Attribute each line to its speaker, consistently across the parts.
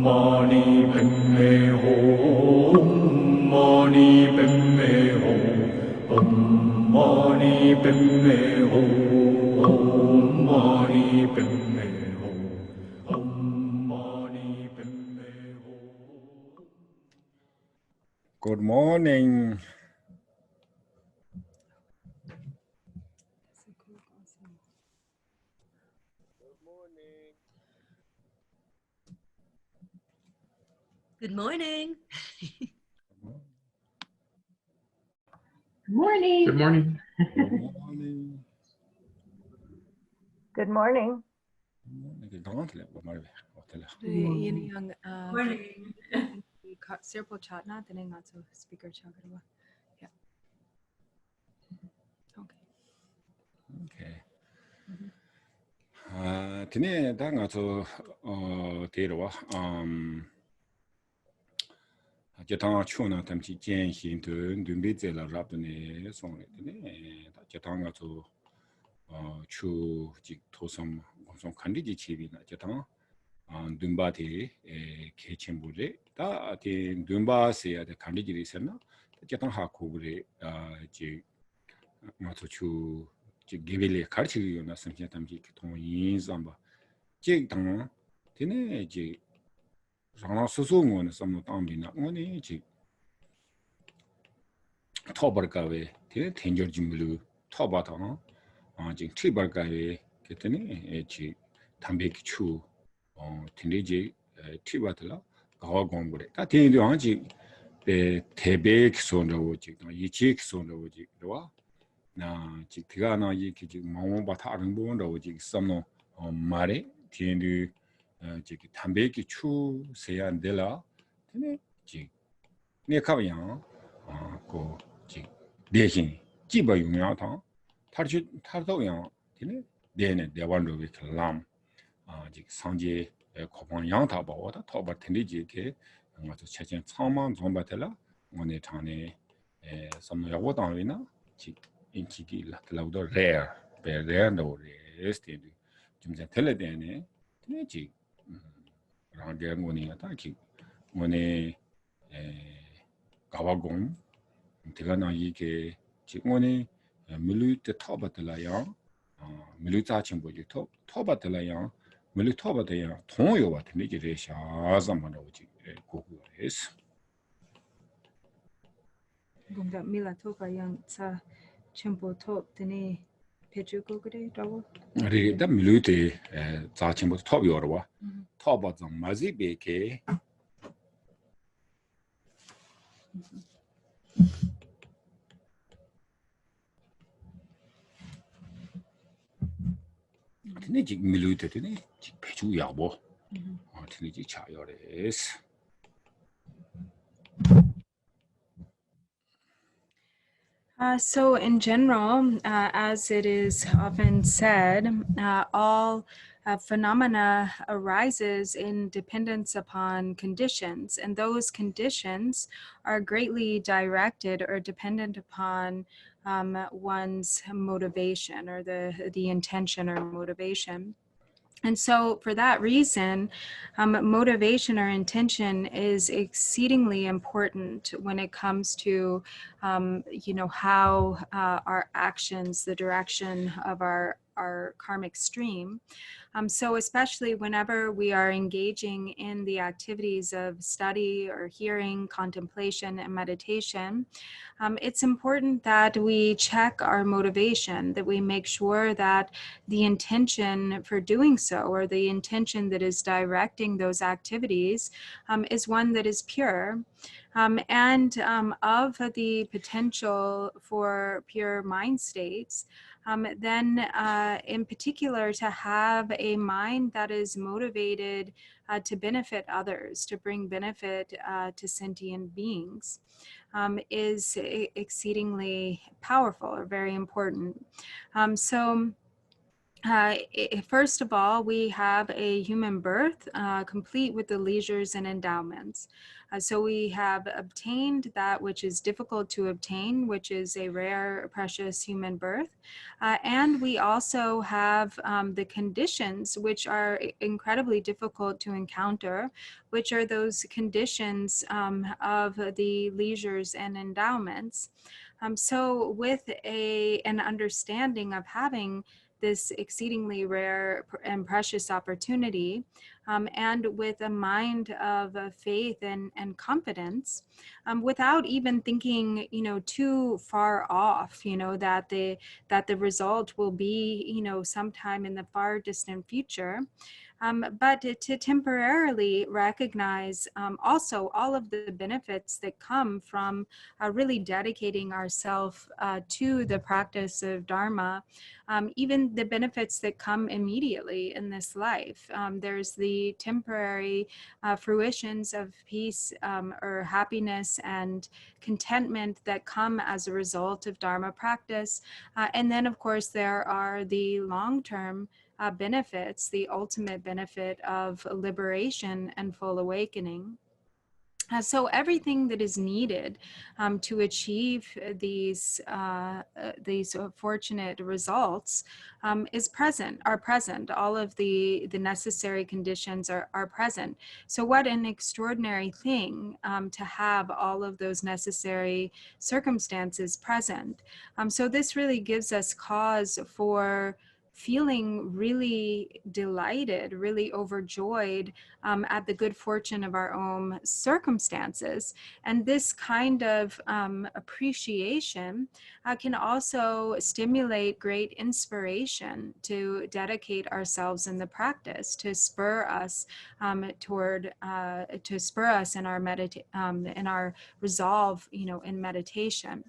Speaker 1: Mani Padme Hum. Mani Padme Hum. Om Mani Padme Hum. Mani Padme Hum. Om Mani Padme Hum.
Speaker 2: Good morning.
Speaker 3: Good morning.
Speaker 4: Good morning.
Speaker 5: Good morning.
Speaker 2: Good morning.
Speaker 6: Good morning.
Speaker 3: Yun yung
Speaker 4: Morning.
Speaker 3: circle chat natin ay nga so speaker chat ba? Yeah. Okay.
Speaker 2: Okay. Today, da nga so 대로와 제탕 추나 담지 젠신도 눈비제라 라드네 송레드네 제탕가 저 추직 토섬 엄청 간디지 집이나 제탕 눈바티 개침부레 다티 눈바세야 데 간디지리 있었나 제탕 하코브레 지 맞죠 추 기빌레 가르치기 요나 섬지 담지 통인 잠바 제탕 되네 지 상나 스스로는 섬노 담비나 오니 지 토버가웨 되 텐저짐블루 토바타 지 트리버가웨 그랬더니 지 담배기 추 텐데지 트리버들라 가와공부래 다 텐데 아지 대백 손으로 지 이직 손으로 지 와. 나 지가 나 이게 지금 마음바 다른 부분으로 지 섬노 말에 텐데 지 담배기 추 세안들라 근데 지 내가면 그 대신 집어 용량타 타도양 되네 내네 대반로 비클람 지 상제 고방 양타 바와다 토바 텐디지게 맞아 체전 상망 좀바텔라 오늘 장에 섬노야고 당위나 지 인기기 라우더 레어 베레노 레스티디 좀 텔레데네 되지 라게모니가 다기 오늘 가와공 대가나 이게 지금은 밀루트 토바들라야 밀루타 친구지 토바들라야 밀루 토바들야 통요 같은 게 레샤자만 오지 고고에스
Speaker 3: Gumda mila toka yang sa chimpo top tene pechuko kare rawo.
Speaker 2: 리다 밀루트 자 친구 토비어와 토바장 마지베케 근데 지금 밀루트네 지금 배주야고 근데 지 차요레스
Speaker 3: So in general, as it is often said, all phenomena arises in dependence upon conditions, and those conditions are greatly directed or dependent upon one's motivation or the intention or motivation. And so for that reason, motivation or intention is exceedingly important when it comes to, how our actions, the direction of our karmic stream. So especially whenever we are engaging in the activities of study or hearing, contemplation, and meditation, it's important that we check our motivation, that we make sure that the intention for doing so, or the intention that is directing those activities, is one that is pure. And of the potential for pure mind states, then in particular to have a mind that is motivated to benefit others, to bring benefit to sentient beings, is exceedingly powerful or very important. So First of all, we have a human birth complete with the leisures and endowments. So we have obtained that which is difficult to obtain, which is a rare, precious human birth. And we also have the conditions which are incredibly difficult to encounter, which are those conditions of the leisures and endowments. So with an understanding of having this exceedingly rare and precious opportunity, and with a mind of faith and confidence, without even thinking, too far off, that the result will be, sometime in the far distant future. But to temporarily recognize also all of the benefits that come from really dedicating ourselves to the practice of Dharma, even the benefits that come immediately in this life. There's the temporary fruitions of peace or happiness and contentment that come as a result of Dharma practice. And then, of course, there are the long-term benefits, the ultimate benefit of liberation and full awakening. So everything that is needed to achieve these fortunate results are present. All of the necessary conditions are present. So what an extraordinary thing to have all of those necessary circumstances present. So this really gives us cause for feeling really delighted, really overjoyed at the good fortune of our own circumstances. And this kind of appreciation can also stimulate great inspiration to dedicate ourselves in the practice, to spur us in our in our resolve, in meditation.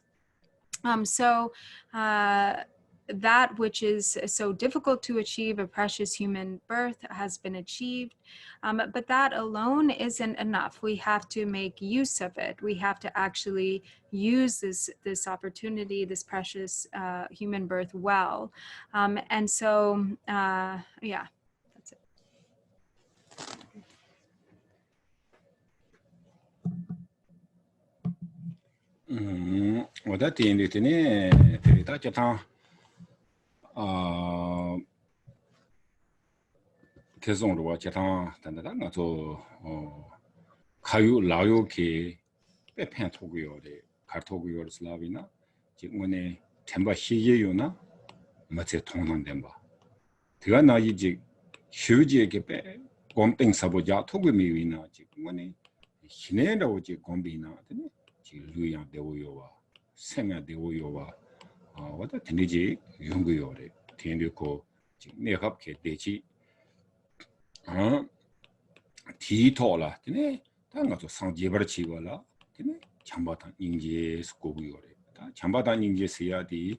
Speaker 3: That which is so difficult to achieve, a precious human birth, has been achieved. But that alone isn't enough. We have to make use of it. We have to actually use this opportunity, this precious human birth well. And so, yeah, that's it.
Speaker 2: 어다 티인데네 데이터 자타 계속으로 자타 단단한 저 가요 라요케 빼펜 토고요데 가토고요 슬라비나 지금에 템바 시예요나 맞제 통론된 바 제가 나이지 휴지에게 빼 곰땡 사보자 토고미위나 지금에 희내라고 지 곰비나 되네 루양 되고요와 생야 되고요와 와다 되는지 용구요래 된되고 내갑게 되지 디토라 되네 당가서 상제버치고라 되네 참바탄 인제 스코고요래 다 참바탄 인제 세야디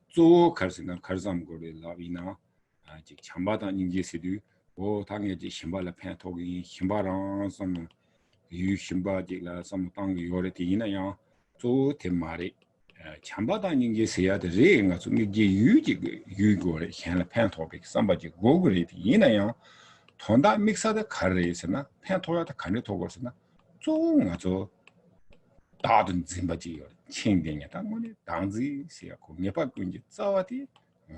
Speaker 2: 조 갈생각 갈삼고래 라비나 아직 참바탄 인제 세두 오 당에지 신발라 팬토기 신바랑 좀 유신바지라 삼땅이 요래티나야 조 테마리 참바다는 게 세야데 레가 좀 이게 유고래 현라 팬토빅 삼바지 고그리티 이나야 돈다 믹서드 카레스나 팬토야다 간에 도고스나 좀 아주 다든 짐바지요 챙되냐 당원에 당지 세야고 네바고 이제 싸와디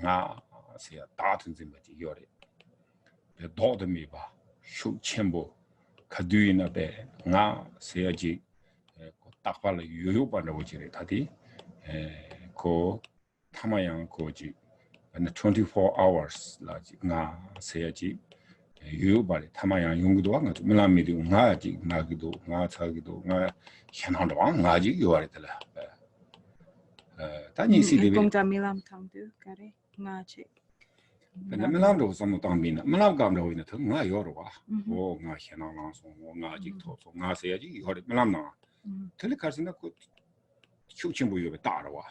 Speaker 2: 나 세야 다든 짐바지 요래 도드미 봐 슈첸보 가두이나 베나 세야지 딱발로 요요반을 오지래 다디 고 타마양 고지 24 hours 라지 나 세야지 요요발에 타마양 용구도 안 가도 밀라미도 나지 나기도 나 차기도 나 현한도 안 나지 요아래들라 다니 시디베
Speaker 3: 공자 밀람 탕두 가래 나치
Speaker 2: 밀람도 좀 당비나 밀람 감도 있는 더 나 요로와 오나 현한랑소 나지 토소 나 세야지 요래 밀람나 텔레카스나 그 휴친부여be 따라와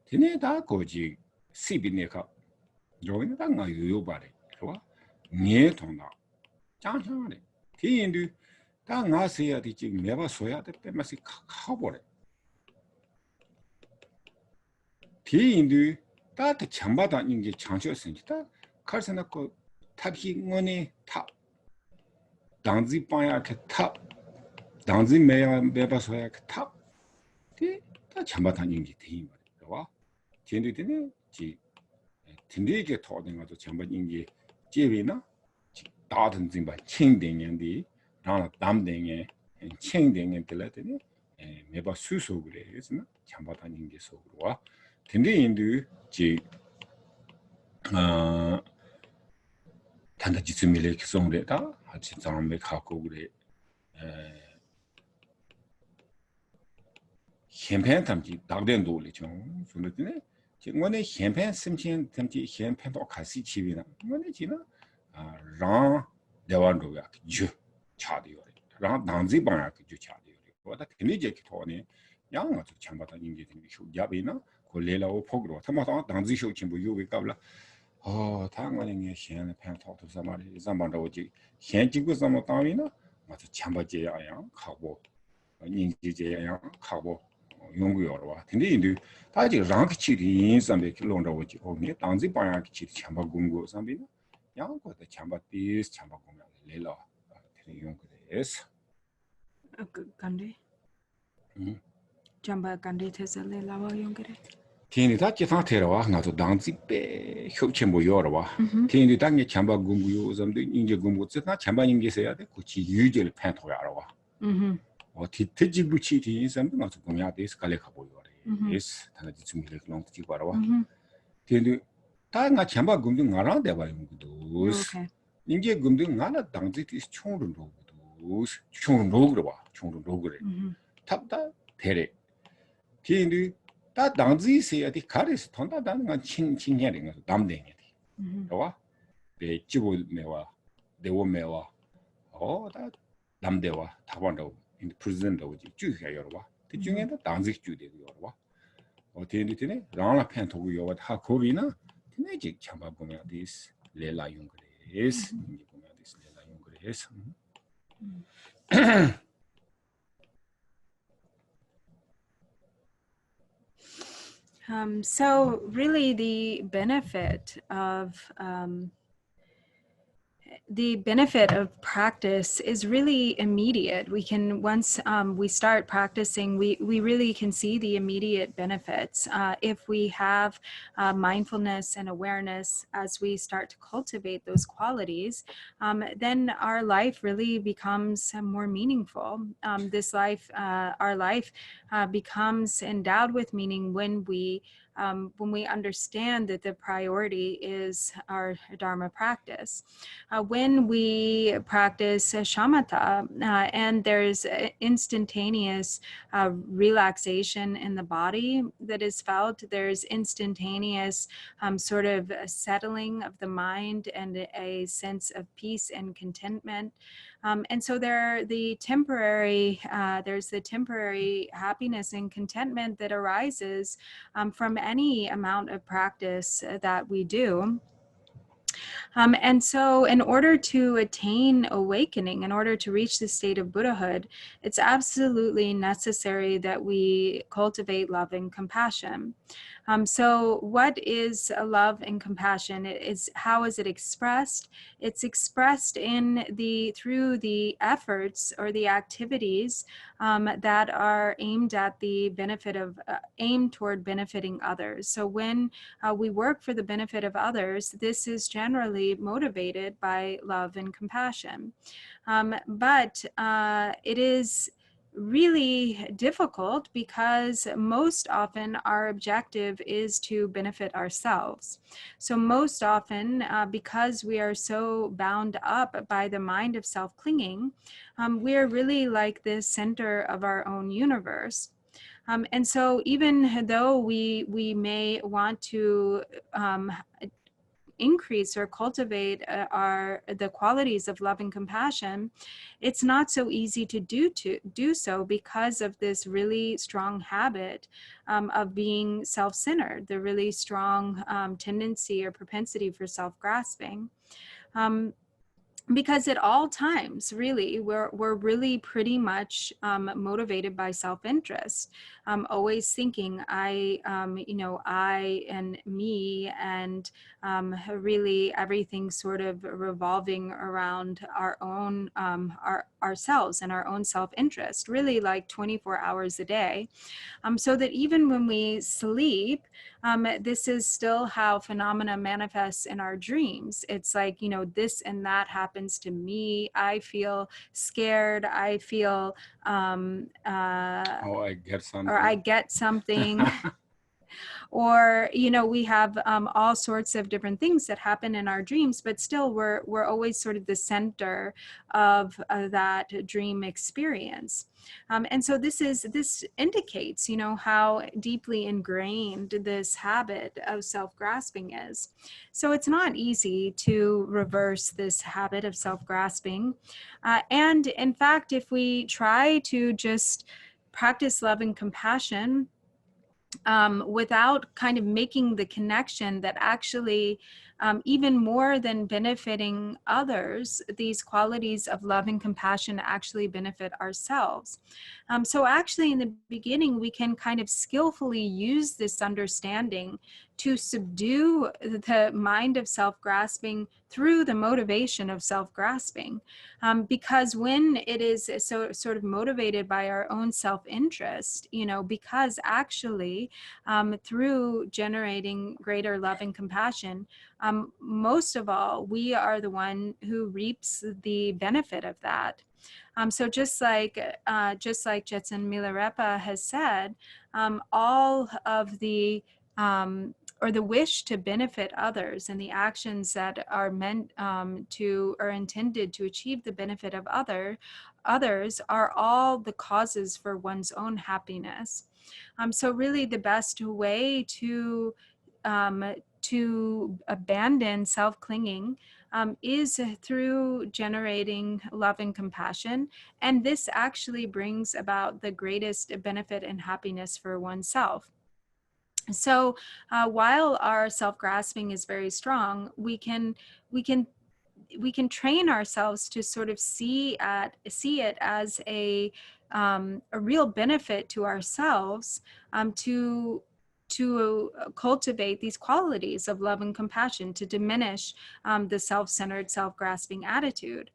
Speaker 2: 되네 다 거지 시비네가 여기는 당가 요요바래 좋아 네 통나 짱짱하네 뒤인도 다 나서야 되지 매바 소야 돼 빼마시 카보래 뒤인도 다다 참바다 인게 장쇼스니다 칼스나고 탑히 원에 탑 당지 빠야 그탑 당지 매야 매바서야 그탑 다 참바다 인게 대인 말이야 전에는 지 진리게 토된 것도 참바 인게 제비나 다든 진바 칭댕년디 나나 담댕에 칭댕년 들라더니 매바 수소 그래 그래서 참바다 인게 속으로와 근데 인도 지 단다 지스밀레 기송래다 같이 잠에 갖고 그래 캠페인 탐지 당된 도리 좀 소리네 지금은 캠페인 심신 탐지 캠페인도 같이 치비나 뭐네 지나 랑 대원도야 주 차디요 랑 남지 방아 주 차디요 뭐다 근데 이제 토네 양아 좀 참바다 인게 되는 야비나 콜레라오 포그로 타마다 남지 쇼 친구 요게 qabla 당연히 현에 팬토도 사마리 잠반도지 현지고 삼아 따위나 맞아 참바제야 하고 인지제야 하고 연구여와 근데 인도 다지 랑치리 인삼에 킬론다오지 오미 당지 방야치 참바 공고 삼비나 양고다 참바 디스 참바 공야 레라 연구데스
Speaker 3: 간디 잠바 간디 테슬레 라와 용그레
Speaker 2: 티니 다 지상테라와 나도 당지 빼 협체모 요라와 티니 당에 참바 공부 요즘도 인제 공부 쓰나 참바 인게서야 돼 고치 유제를 팬토야라와 티티지부치 디인삼도 나도 공야 데스 갈래 가보요 예스 다나지 준비를 롱 찍어라와 티니 다가 참바 공부 나랑 대봐 용도 인제 공부 나나 당지 티 총으로 로고도 총으로 로그라 총으로 로그래 탑다 대래 티니 다 당지 세야디 가르스 돈다다는 건 칭칭해는 거 담대냐 와 배치고 메와 대원메와 다 남대와 다반도 인 프레젠트도 주야 여러와 그 중에도 당지 주되고 여러와 어디에는 라나 팬토고 여와 다 거기나 티네지 참바 보면 디스 레라 용그레스 이제 보면 디스 레라 용그레스
Speaker 3: So really the benefit of practice is really immediate. We can, once we start practicing, we really can see the immediate benefits. If we have mindfulness and awareness as we start to cultivate those qualities, then our life really becomes more meaningful. Our life becomes endowed with meaning when we understand that the priority is our Dharma practice. When we practice shamatha and there's instantaneous relaxation in the body that is felt, there's instantaneous sort of settling of the mind and a sense of peace and contentment. And so there's the temporary happiness and contentment that arises from any amount of practice that we do. And so in order to attain awakening, in order to reach the state of Buddhahood, it's absolutely necessary that we cultivate love and compassion. So what is love and compassion? How is it expressed? It's expressed through the efforts or the activities that are aimed at the benefit of, aimed toward benefiting others. So when we work for the benefit of others, this is generally motivated by love and compassion. But it is really difficult because most often our objective is to benefit ourselves. So most often, because we are so bound up by the mind of self-clinging, we are really like the center of our own universe. And so even though we may want to increase or cultivate the qualities of love and compassion, it's not so easy to do so because of this really strong habit of being self-centered, the really strong tendency or propensity for self-grasping. because at all times, really, we're really pretty much motivated by self-interest, always thinking I and me, and really everything sort of revolving around our own ourselves and our own self-interest, really like 24 hours a day. So that even when we sleep, this is still how phenomena manifests in our dreams. It's like, this and that happens to me. I feel scared. I feel,
Speaker 2: Oh, I get
Speaker 3: or I
Speaker 2: something.
Speaker 3: get something. Or we have all sorts of different things that happen in our dreams, but still we're always sort of the center of that dream experience. And so this indicates how deeply ingrained this habit of self-grasping is. So it's not easy to reverse this habit of self-grasping, and in fact, if we try to just practice love and compassion without kind of making the connection that actually, even more than benefiting others, these qualities of love and compassion actually benefit ourselves. So actually in the beginning, we can kind of skillfully use this understanding to subdue the mind of self-grasping through the motivation of self-grasping. Because when it is so sort of motivated by our own self-interest, because actually through generating greater love and compassion, most of all, we are the one who reaps the benefit of that. So just like Jetsun Milarepa has said, all of the or the wish to benefit others and the actions that are meant or intended to achieve the benefit of others are all the causes for one's own happiness. So really the best way to abandon self-clinging is through generating love and compassion. And this actually brings about the greatest benefit and happiness for oneself. So while our self-grasping is very strong, we can train ourselves to sort of see it as a real benefit to ourselves, to cultivate these qualities of love and compassion, to diminish the self-centered, self-grasping attitude.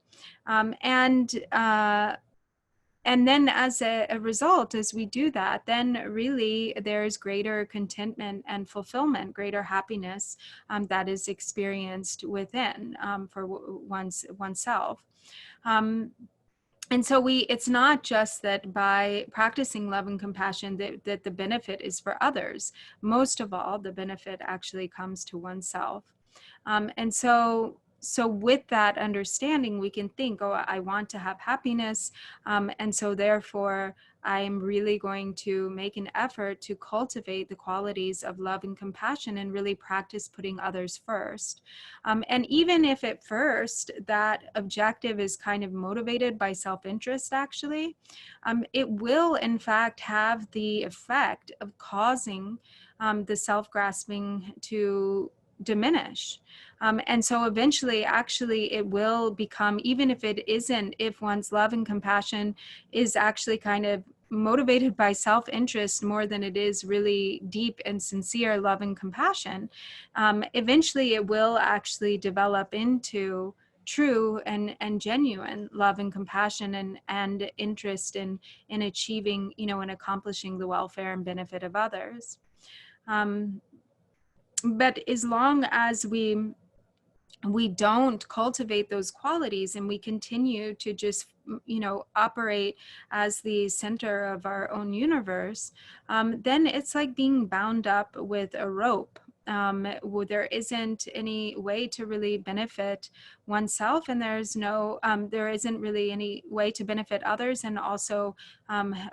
Speaker 3: And then as a result, as we do that, then really there's greater contentment and fulfillment, greater happiness that is experienced within for oneself. And so it's not just that by practicing love and compassion that the benefit is for others. Most of all, the benefit actually comes to oneself. And so with that understanding, we can think, oh, I want to have happiness. And so therefore, I am really going to make an effort to cultivate the qualities of love and compassion and really practice putting others first. And even if at first that objective is kind of motivated by self-interest, actually, it will in fact have the effect of causing the self-grasping to diminish. And so eventually, actually, it will become, even if it isn't, if one's love and compassion is actually kind of motivated by self-interest more than it is really deep and sincere love and compassion, eventually it will actually develop into true and genuine love and compassion and interest in achieving, and accomplishing the welfare and benefit of others. But as long as we don't cultivate those qualities and we continue to just, operate as the center of our own universe, then it's like being bound up with a rope. There isn't any way to really benefit oneself, and there isn't really any way to benefit others, and also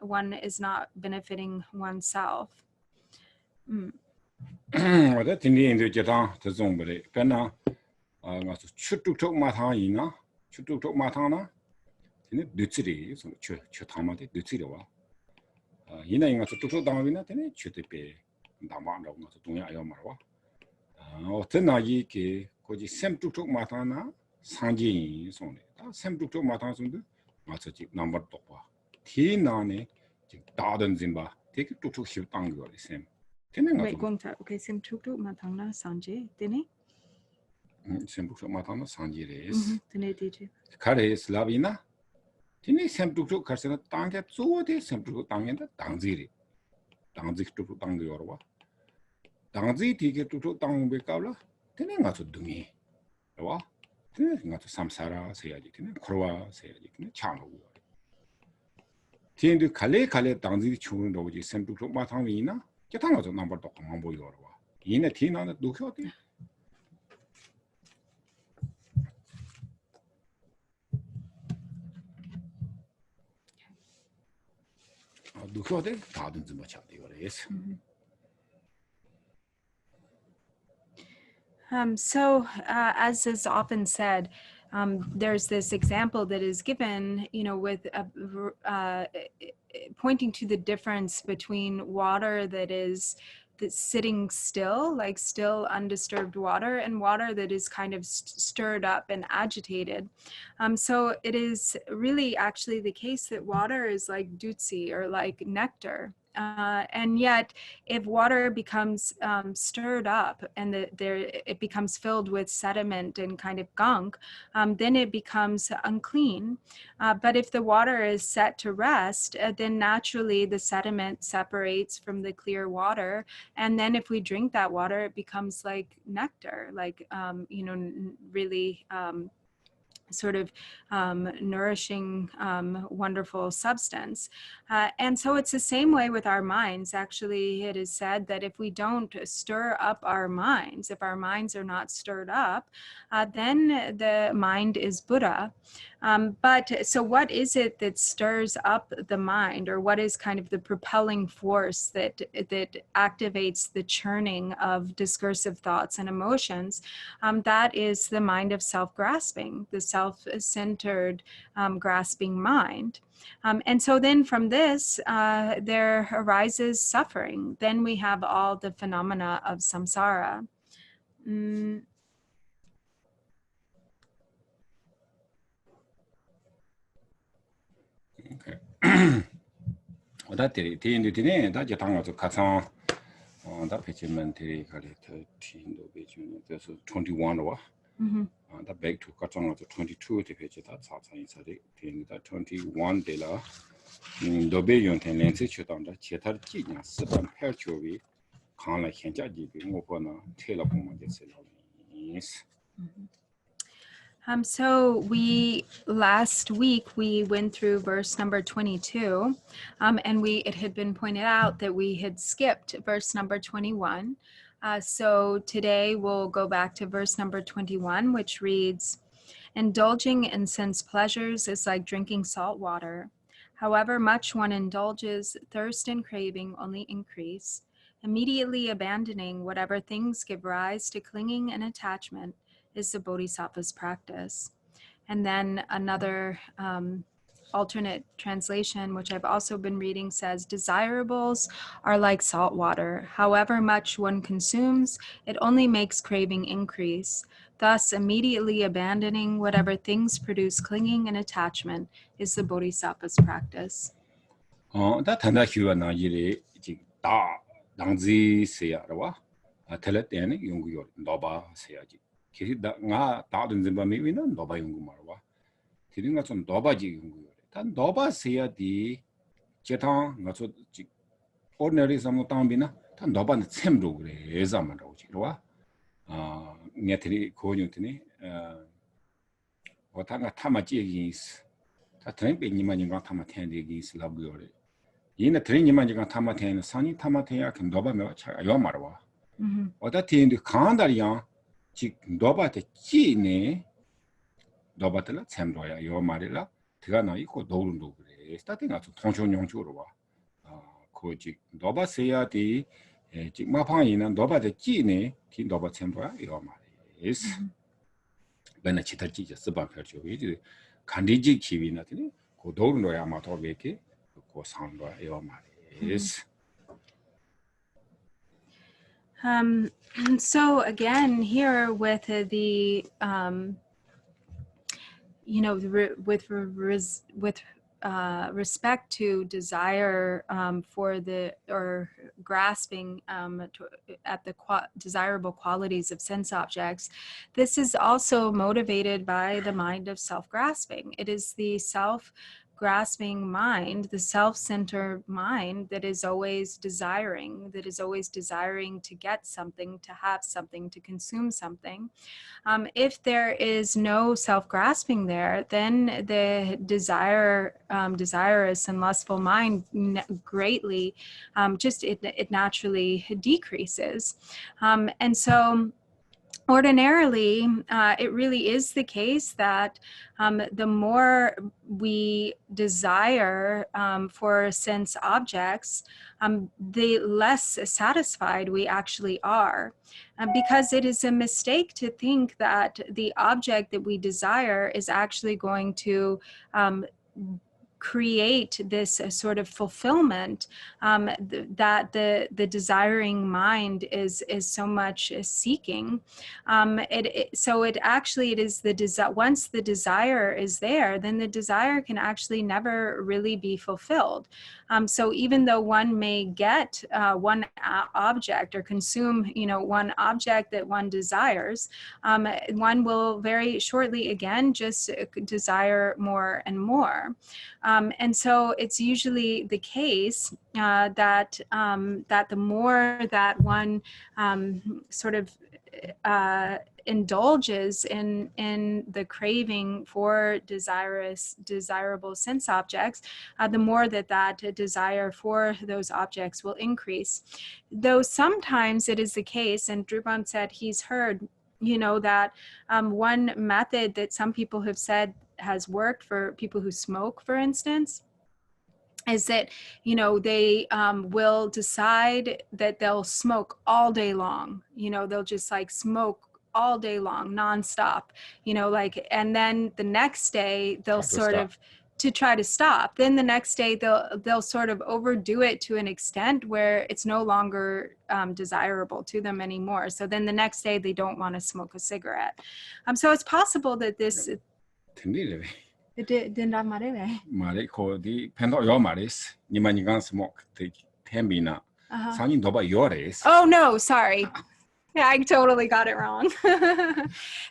Speaker 3: one is not benefiting oneself.
Speaker 2: 어때 딘디인도 제당 저종벌에 변나 가서 추뚝톡 마탕이나 추뚝톡 마탕나 근데 늦지리 저 담아대 늦지려와 이나 인가 추뚝톡 담아비나 되네 추대배 담아라고 가서 동야 아요 말와 어떤 나이게 거기 샘뚝톡 마탕나 상지 손에 다 샘북도 마탕송도 맞지 넘버 똑바 티나네 다든 짐바 되게 뚝뚝 쉬 땅거 샘 되는
Speaker 3: Wait,
Speaker 2: 거
Speaker 3: going to okay, sim tuktuk matangna sanje. Dini?
Speaker 2: 샘북도 마탕나 상지레스
Speaker 3: Dini diji.
Speaker 2: 카레 슬라비나 티네 샘북도 가서는 땅게 쪼데 샘북도 땅인데 당지리 당지 뚝뚝 땅거 여러와 당지 되게 뚝뚝 땅베 까블라 되는 거 등이 와 nga to samsara seyaji kine korwa seyaji kine changlo tiendu kale dangzi chungro doji sentu to matang ina ketanga zo number to mambo yorwa ina tina na dukyo de dukyo de dadun zima chade yores
Speaker 3: So, as is often said, there's this example that is given, with pointing to the difference between water that's sitting still, like still undisturbed water, and water that is kind of stirred up and agitated. So it is really actually the case that water is like dutsi or like nectar. And yet, if water becomes stirred up and it becomes filled with sediment and kind of gunk, then it becomes unclean. But if the water is set to rest, then naturally the sediment separates from the clear water. And then if we drink that water, it becomes like nectar, like, really sort of nourishing, wonderful substance. And so it's the same way with our minds. Actually, it is said that if we don't stir up our minds, if our minds are not stirred up, then the mind is Buddha. But so what is it that stirs up the mind, or what is kind of the propelling force that activates the churning of discursive thoughts and emotions? That is the mind of self-grasping, the self-centered grasping mind. And so then from this, there arises suffering. Then we have all the phenomena of samsara.
Speaker 2: Okay. That the end today that you talk about Kazan that picture theory there's 21 or that back to Kazan 22 the picture that's outside that 21 de la Dobe Yun and Nancy Chutan that Chetar Gina Sipan Perchovi can't like Henjaji being open a tail of yes.
Speaker 3: So last week we went through verse number 22, and it had been pointed out that we had skipped verse number 21. So today we'll go back to verse number 21, which reads, "Indulging in sense pleasures is like drinking salt water. However much one indulges, thirst and craving only increase. Immediately abandoning whatever things give rise to clinging and attachment is the Bodhisattva's practice." And then another alternate translation, which I've also been reading, says, "Desirables are like salt water. However much one consumes, it only makes craving increase. Thus, immediately abandoning whatever things produce clinging and attachment is the Bodhisattva's practice."
Speaker 2: That Tanda Hua Najiri, Da Dangzi Searawa, a Telet Yungu Doba Seaji. nga 다른 점바 미위는 노바 연구 말와 디링가 좀 노바지 연구 단 노바 세야디 제타 가서 ordinary some tam비나 단 노바는 챔로 그래 예자만라고 지로와 네트리 고뉴트니 어타가 타마지기스 다 트렌베니만인가 타마텐디기스 라브요레 이나 트렌니만인가 타마텐 산이 타마텐야 그 노바메 요 말와 어다 티인데 간다리야 지 너바테 찌네 너바텔라 챔로야 요 말이라 제가 나 이거 노른도 그래 스타팅가 좀 통존용적으로 와 고지 너바세야디 지 마팡이는 너바테 찌네 디 너바 챔로야 요 말이스 맨날 치달지지 스바 펼쳐 이제 간디지 기위나더니 고 노른도야 마도 베게 고 상로야 요 말이스
Speaker 3: So again, here with the you know, with respect to desire for the, or grasping at the desirable qualities of sense objects, this is also motivated by the mind of self-grasping. It is the self-grasping mind, the self-centered mind that is always desiring, to get something, to have something, to consume something. If there is no self-grasping there, then the desirous and lustful mind greatly, it naturally decreases. And so ordinarily, it really is the case that the more we desire for sense objects, the less satisfied we actually are. Because it is a mistake to think that the object that we desire is actually going to create this sort of fulfillment that the desiring mind is so much seeking. So it is the once the desire is there, then the desire can actually never really be fulfilled. So even though one may get one object or consume, one object that one desires, one will very shortly again just desire more and more. And so it's usually the case that the more that one sort of indulges in the craving for desirable sense objects, the more that desire for those objects will increase. Though sometimes it is the case, and Drupal said he's heard, that one method that some people have said has worked for people who smoke, for instance, is that, they will decide that they'll smoke all day long. They'll just like smoke all day long, nonstop, and then the next day they'll sort of to try to stop. Then the next day they'll sort of overdo it to an extent where it's no longer desirable to them anymore. So then the next day they don't want to smoke a cigarette. So it's possible that this.
Speaker 2: 말에 거기 펜도 요 말이스 니만이간 스모크 템비나 산이 너바 요레스.
Speaker 3: Oh no, sorry. Yeah, I totally got it wrong.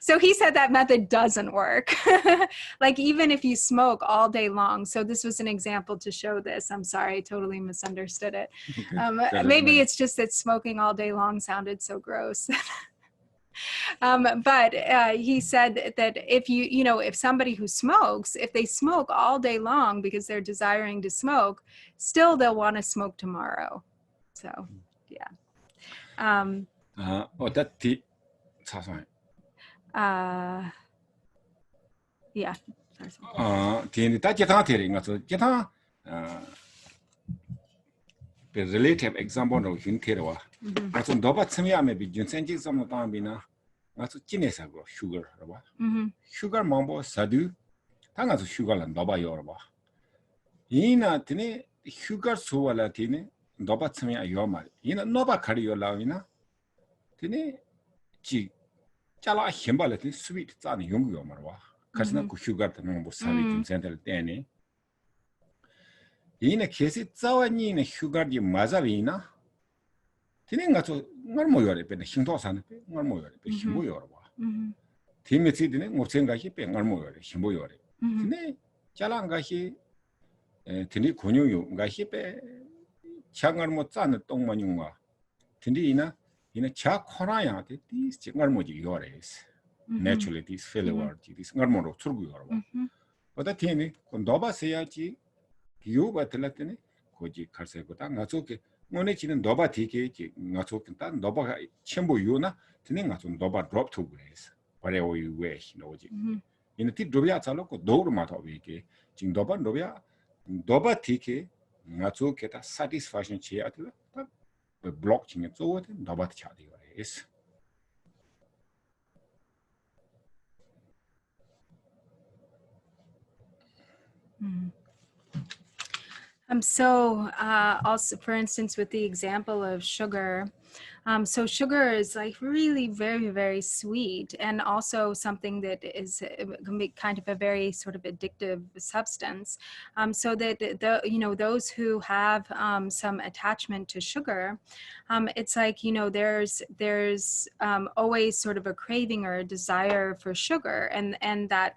Speaker 3: So he said that method doesn't work. Like even if you smoke all day long. So this was an example to show this. I'm sorry, I totally misunderstood it. Okay. Maybe it's just that smoking all day long sounded so gross. But he said that if if somebody who smokes, if they smoke all day long because they're desiring to smoke, still they'll want to smoke tomorrow. So, yeah.
Speaker 2: 어떻게 사상?
Speaker 3: Yeah.
Speaker 2: 뒤에 다 제타 테리 가서 제타 relative example hin 테러와. 그래서 너바 참여하면 비준 센지 점로 담비나 가서 진해서고 sugar 봐. sugar mambo 사두 당가서 sugar란 너바 요봐. 이나 드네 sugar 소와라 드네 너바 참여 요마. 이나 너바 카리 요라위나 드네 지 잘라 힘발레 스위트 짜는 용요 말와. 가스나 그 sugar 때문에 뭐 사비 좀 센터 때네. 이네 계시 짜와니네 sugar이 맞아리나 tiene gato ngarmo yore pe hingdo san pe ngarmo yore pe himbo yore ba time ti dine ngopsen ga hi pe ngarmo yore himbo yore tine chalang ga hi tine gonyo yu ga hi pe changarmo zan tong man yung wa tine ina cha khona ya te ti ngarmo ji yore is naturally this failure ji this ngarmo ro churgu yore ba oda tine ndoba se ya ji yu ba tlatene koji kharse ko ta ngaso ke 오늘 지는 너바 디게 나서 일단 너바가 첨부 유나 드는 가서 너바 드롭 투 그래서 whatever you wish 노지 이는 티 드롭이야 잘놓고 노르 마터 위게 지금 너바 디게 나서 게다 satisfaction 치야들 딱 블록칭에 쪼어데 너바 차디 그래서
Speaker 3: So also, for instance, with the example of sugar, So sugar is like really very, very sweet, and also something that is can be kind of a very sort of addictive substance. So that those who have some attachment to sugar, it's like there's always sort of a craving or a desire for sugar, and that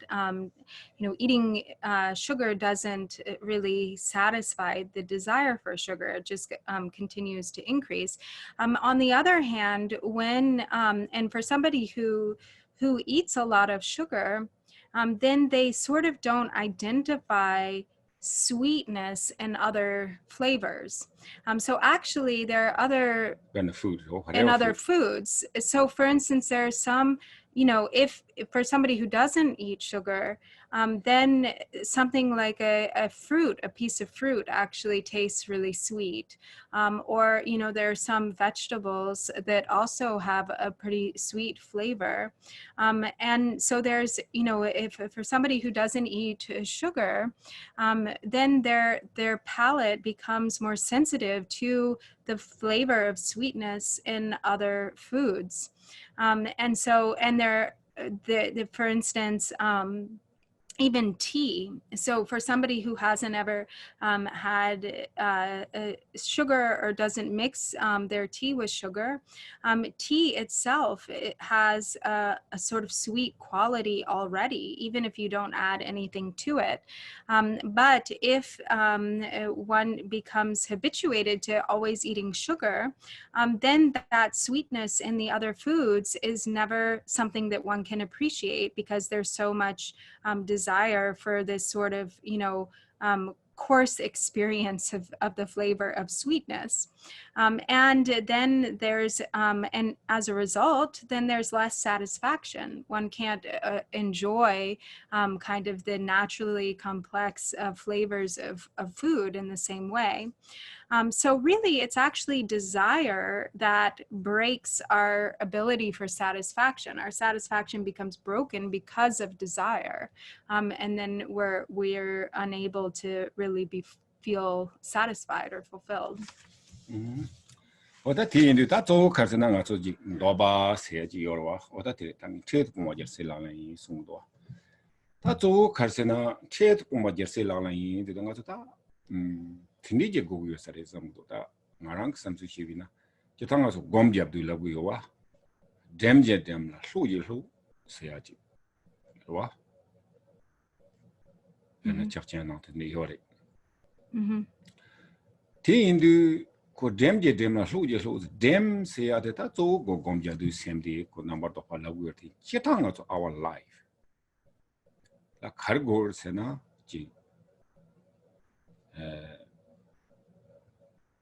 Speaker 3: eating sugar doesn't really satisfy the desire for sugar. It just continues to increase. On the other hand, when and for somebody who eats a lot of sugar, then they sort of don't identify sweetness and other flavors. So actually, there are other
Speaker 2: Kind of food or
Speaker 3: in
Speaker 2: whatever
Speaker 3: other
Speaker 2: food.
Speaker 3: foods. So for instance, there are some, if for somebody who doesn't eat sugar, then something like a fruit, a piece of fruit actually tastes really sweet. Or, there are some vegetables that also have a pretty sweet flavor. And so there's, if for somebody who doesn't eat sugar, then their palate becomes more sensitive to the flavor of sweetness in other foods. And so, and for instance, even tea. So for somebody who hasn't ever had sugar or doesn't mix their tea with sugar, tea itself, it has a sort of sweet quality already, even if you don't add anything to it. But if one becomes habituated to always eating sugar, then that sweetness in the other foods is never something that one can appreciate, because there's so much desire for this sort of, coarse experience of the flavor of sweetness. And then there's, and as a result, then there's less satisfaction. One can't enjoy kind of the naturally complex flavors of food in the same way. So really, it's actually desire that breaks our ability for satisfaction. Our satisfaction becomes broken because of desire, and then we're unable to really feel satisfied or fulfilled.
Speaker 2: Oda tiendu ta zo karsena nga zo ji doba se ji yorwa oda te tang chet kuma jerse la la yin sung do ta zo karsena chet kuma jerse la la yin de nga zo ta tindi je go yo sare sam do ta ngarang sam su chi bina je ta nga zo gom jab du la bu yo wa dem je dem la lu ye lu se ya ji wa na chak chen na te ne yore tiendu ko dem je dem la lu je lu dem se ya de ta zo go gom ja du sem de ko number to pa la wu ti chetang to our life la khar gor se na ji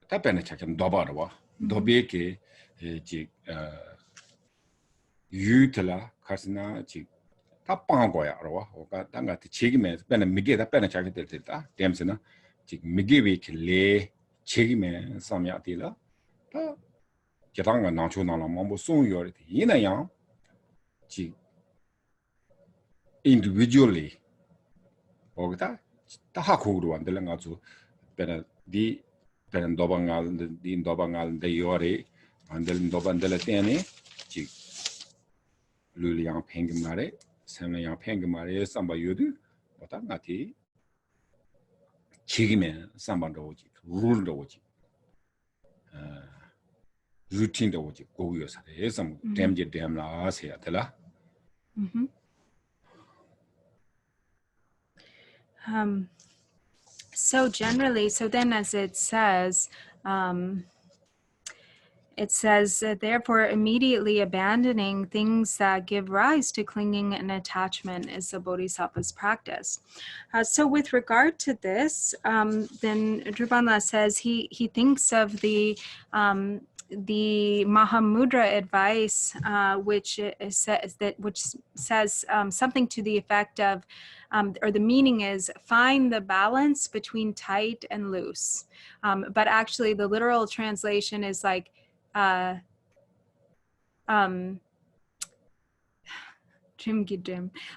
Speaker 2: ta pe na cha kem do ba ro do be ke ji yu tla khasna ji ta pa go ya ro o ka ta nga ti chi gi me pe na mi ge ta pe na cha ge te ta dem se na ji mi ge we ke le 책임에 삼야디라 다 제당가 나초나라 뭐 송요리 이나양 지 individually 오다 다하고로 안들랑 가지고 베나 디 베나 도방알 디 도방알 데 요리 안들 도반들 때네 지 룰리양 팽금마레 샘나양 팽금마레 삼바 요드 오다 나티 책임에 삼반도 오지 룰도 오지 루틴도 오지 고기여서 해서 댐제 댐라 하세요 되라
Speaker 3: So generally, so then as it says, therefore, immediately abandoning things that give rise to clinging and attachment is the Bodhisattva's practice. So with regard to this, then Drupala says he thinks of the Mahamudra advice, which says something to the effect of, or the meaning is, find the balance between tight and loose. But actually, the literal translation is like,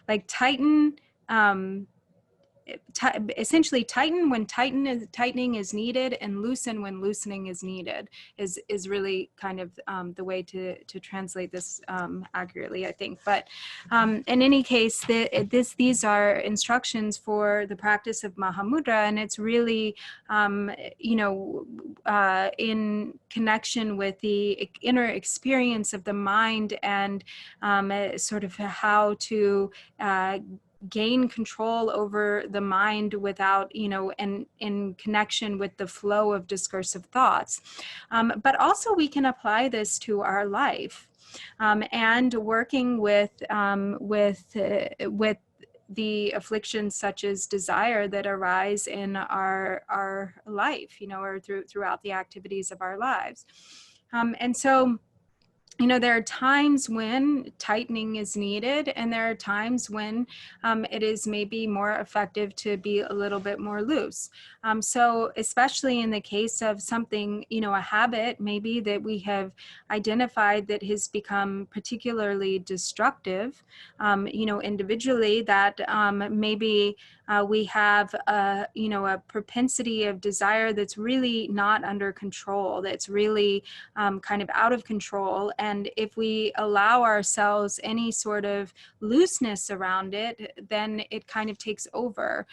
Speaker 3: like tighten essentially tighten when tightening is needed, and loosen when loosening is needed is really kind of the way to translate this accurately, I think. But in any case, these are instructions for the practice of Mahamudra, and it's really in connection with the inner experience of the mind, and sort of how to gain control over the mind without, and in connection with the flow of discursive thoughts. But also we can apply this to our life, and working with the afflictions such as desire that arise in our life, or throughout the activities of our lives. And so, there are times when tightening is needed, and there are times when it is maybe more effective to be a little bit more loose. So especially in the case of something, a habit maybe that we have identified that has become particularly destructive, individually, that maybe we have a propensity of desire that's really not under control, that's really kind of out of control. And if we allow ourselves any sort of looseness around it, then it kind of takes over.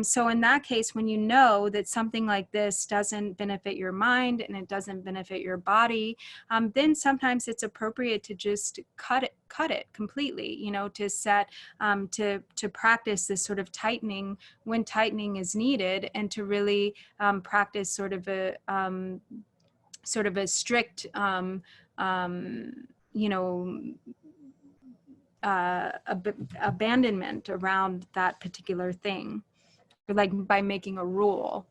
Speaker 3: So in that case, when you know that something like this doesn't benefit your mind and it doesn't benefit your body, then sometimes it's appropriate to just cut it completely, to set, to practice this sort of tightening when tightening is needed, and to really practice sort of a strict, abandonment around that particular thing, like by making a rule.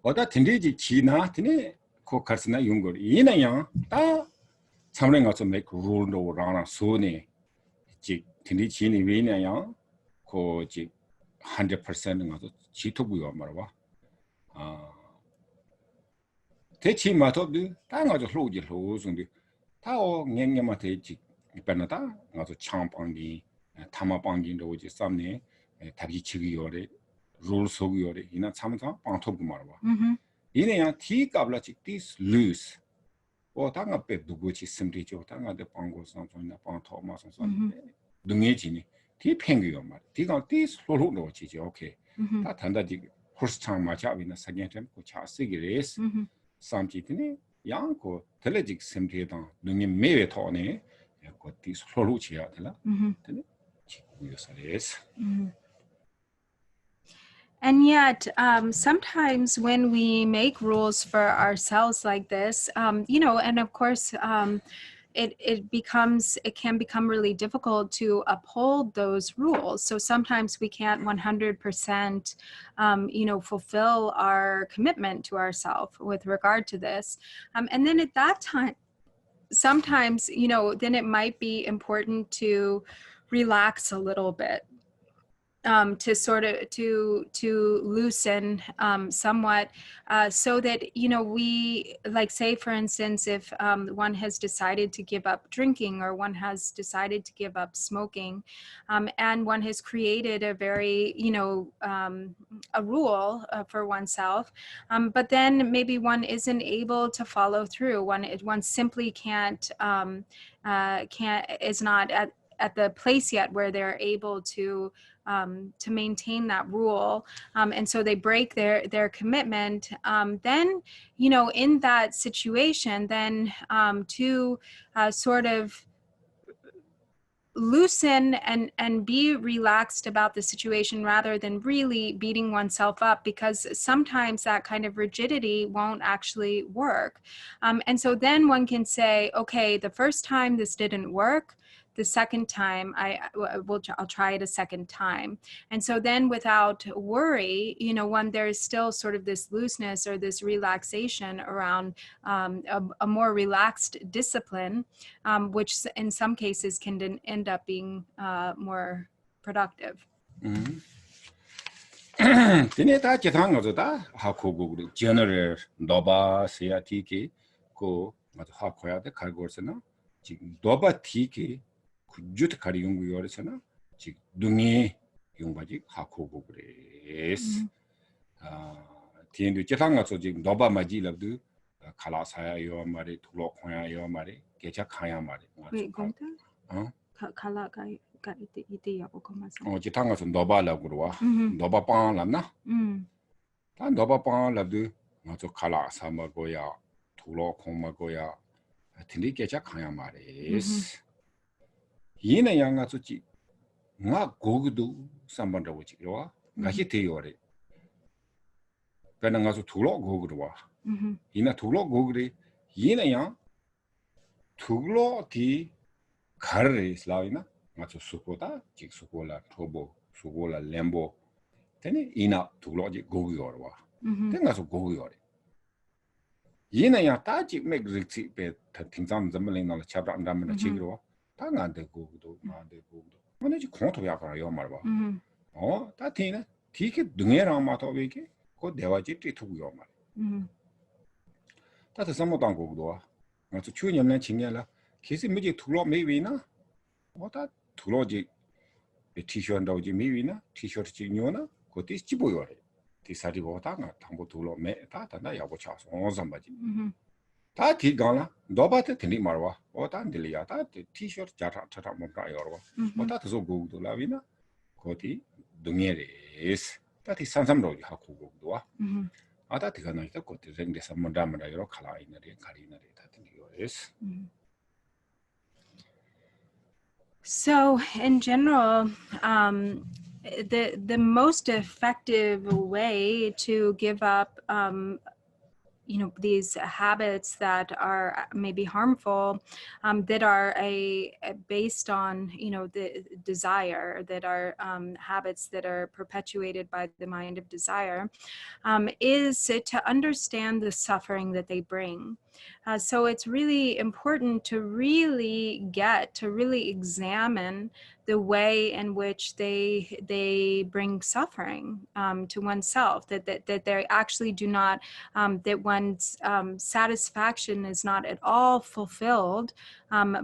Speaker 2: 어다 딘디지 지나 드네 코 카스나 용거 이나야 다 참랭 가서 make rule 라나 소네 지 딘디 지니 왜냐야 코지 100% 가서 지토부여 말아 봐 대치 마토도 다 가서 로지 로송데 다오 냥냥마 대지 이빠나다 가서 창방기 타마방기도 오지 쌈네 답이 지기요래 rule 소기요래 이나 참자 방토부 말아 봐 이네야 티 갑라지 this loose 당가 빼 누구지 심리죠 당가데 방고 상선나 방토마 상선 능해지니 티 팽기요 말 티가 this 로로 지지 오케이 다 단다지 호스창 마차비나 사겐템 고차 쓰기레스 삼지티니 양고 텔레직 심리다 능이 매외 토네 고 this 로로 지야 되나 되네 지구요사레스
Speaker 3: And yet, sometimes when we make rules for ourselves like this, and of course, it can become really difficult to uphold those rules. So sometimes we can't 100%, fulfill our commitment to ourselves with regard to this. And then at that time, sometimes, then it might be important to relax a little bit. To sort of to loosen somewhat, so that we, like, say for instance, if one has decided to give up drinking, or one has decided to give up smoking, and one has created a very a rule for oneself, but then maybe one isn't able to follow through. One simply is not at the place yet where they're able to maintain that rule, and so they break their commitment. Then, in that situation, then to sort of loosen and be relaxed about the situation, rather than really beating oneself up, because sometimes that kind of rigidity won't actually work. And so then one can say, okay, the first time this didn't work, the second time I'll try it a second time. And so then, without worry, there's still sort of this looseness or this relaxation around a more relaxed discipline, which in some cases can then end up being more productive.
Speaker 2: Tene ta chethang ngo ta ha khogo general doba sia tiki ko ma ha khoya de khargorsena ji doba tiki jut khari yung yoresena ji dungi 용바지 하코고 그래스 티엔도 제탕가서 지금 너바 마지랍도 칼라사야 요 말이 둘로 코야 요 말이 개차 카야 말이
Speaker 3: Wait, gongta?
Speaker 2: 어
Speaker 3: Kala ka ite ya okomasa.
Speaker 2: 제탕가서 너바라고 그러와
Speaker 3: Mhm.
Speaker 2: 너바 빵람나
Speaker 3: Mm.
Speaker 2: 다 너바 빵랍도 맞아 칼라사 먹고야 둘로 코 먹고야 tindik kecha khaya mares yina yanga so chi nga gogudu sambanda wo chi ro nga hi te yore kana nga so thulo gogudu wa yina thulo gogure yina yang thulo di karre slavina nga so sukoda chi sukola thobo sukola lembo tene ina thulo ji gogu yore wa tenga so gogu yore yina yang ta chi meg riksi pe tingzang zamling na chabra ndam na chigro ta nga de gogudo ma de gogudo mane ji khon to ya para yo mar ba ta thina ठीक है दुनिया राम माता वे के को Devaji T थु यो mar ta ta samo dang gogudo nga chu chu nyam na chingya la kesi me ji thulo me wi na ta thulo ji t-shirt ndaw ji me wi na t-shirt ji nyo na ko ti chi bo yo re ti sa ri bo ta nga thang bo thulo me ta ta na ya bo cha so zam ba ji 다 디가나 너바테 드니 말와 어다 딜리아다 티셔츠 자타 타타 뭔가 여러와 어다 더 고도 라비나 거디 동예레스 다티 산삼로지 하고 고도와 아다 디가나이다 거디 랭데서 뭔다마다 여러 칼라이너리 가리너리 다티 요레스
Speaker 3: So in general, the most effective way to give up these habits that are maybe harmful, that are based on the desire, that are habits that are perpetuated by the mind of desire, is to understand the suffering that they bring. So it's really important to really examine the way in which they bring suffering to oneself, that they actually do not, that one's satisfaction is not at all fulfilled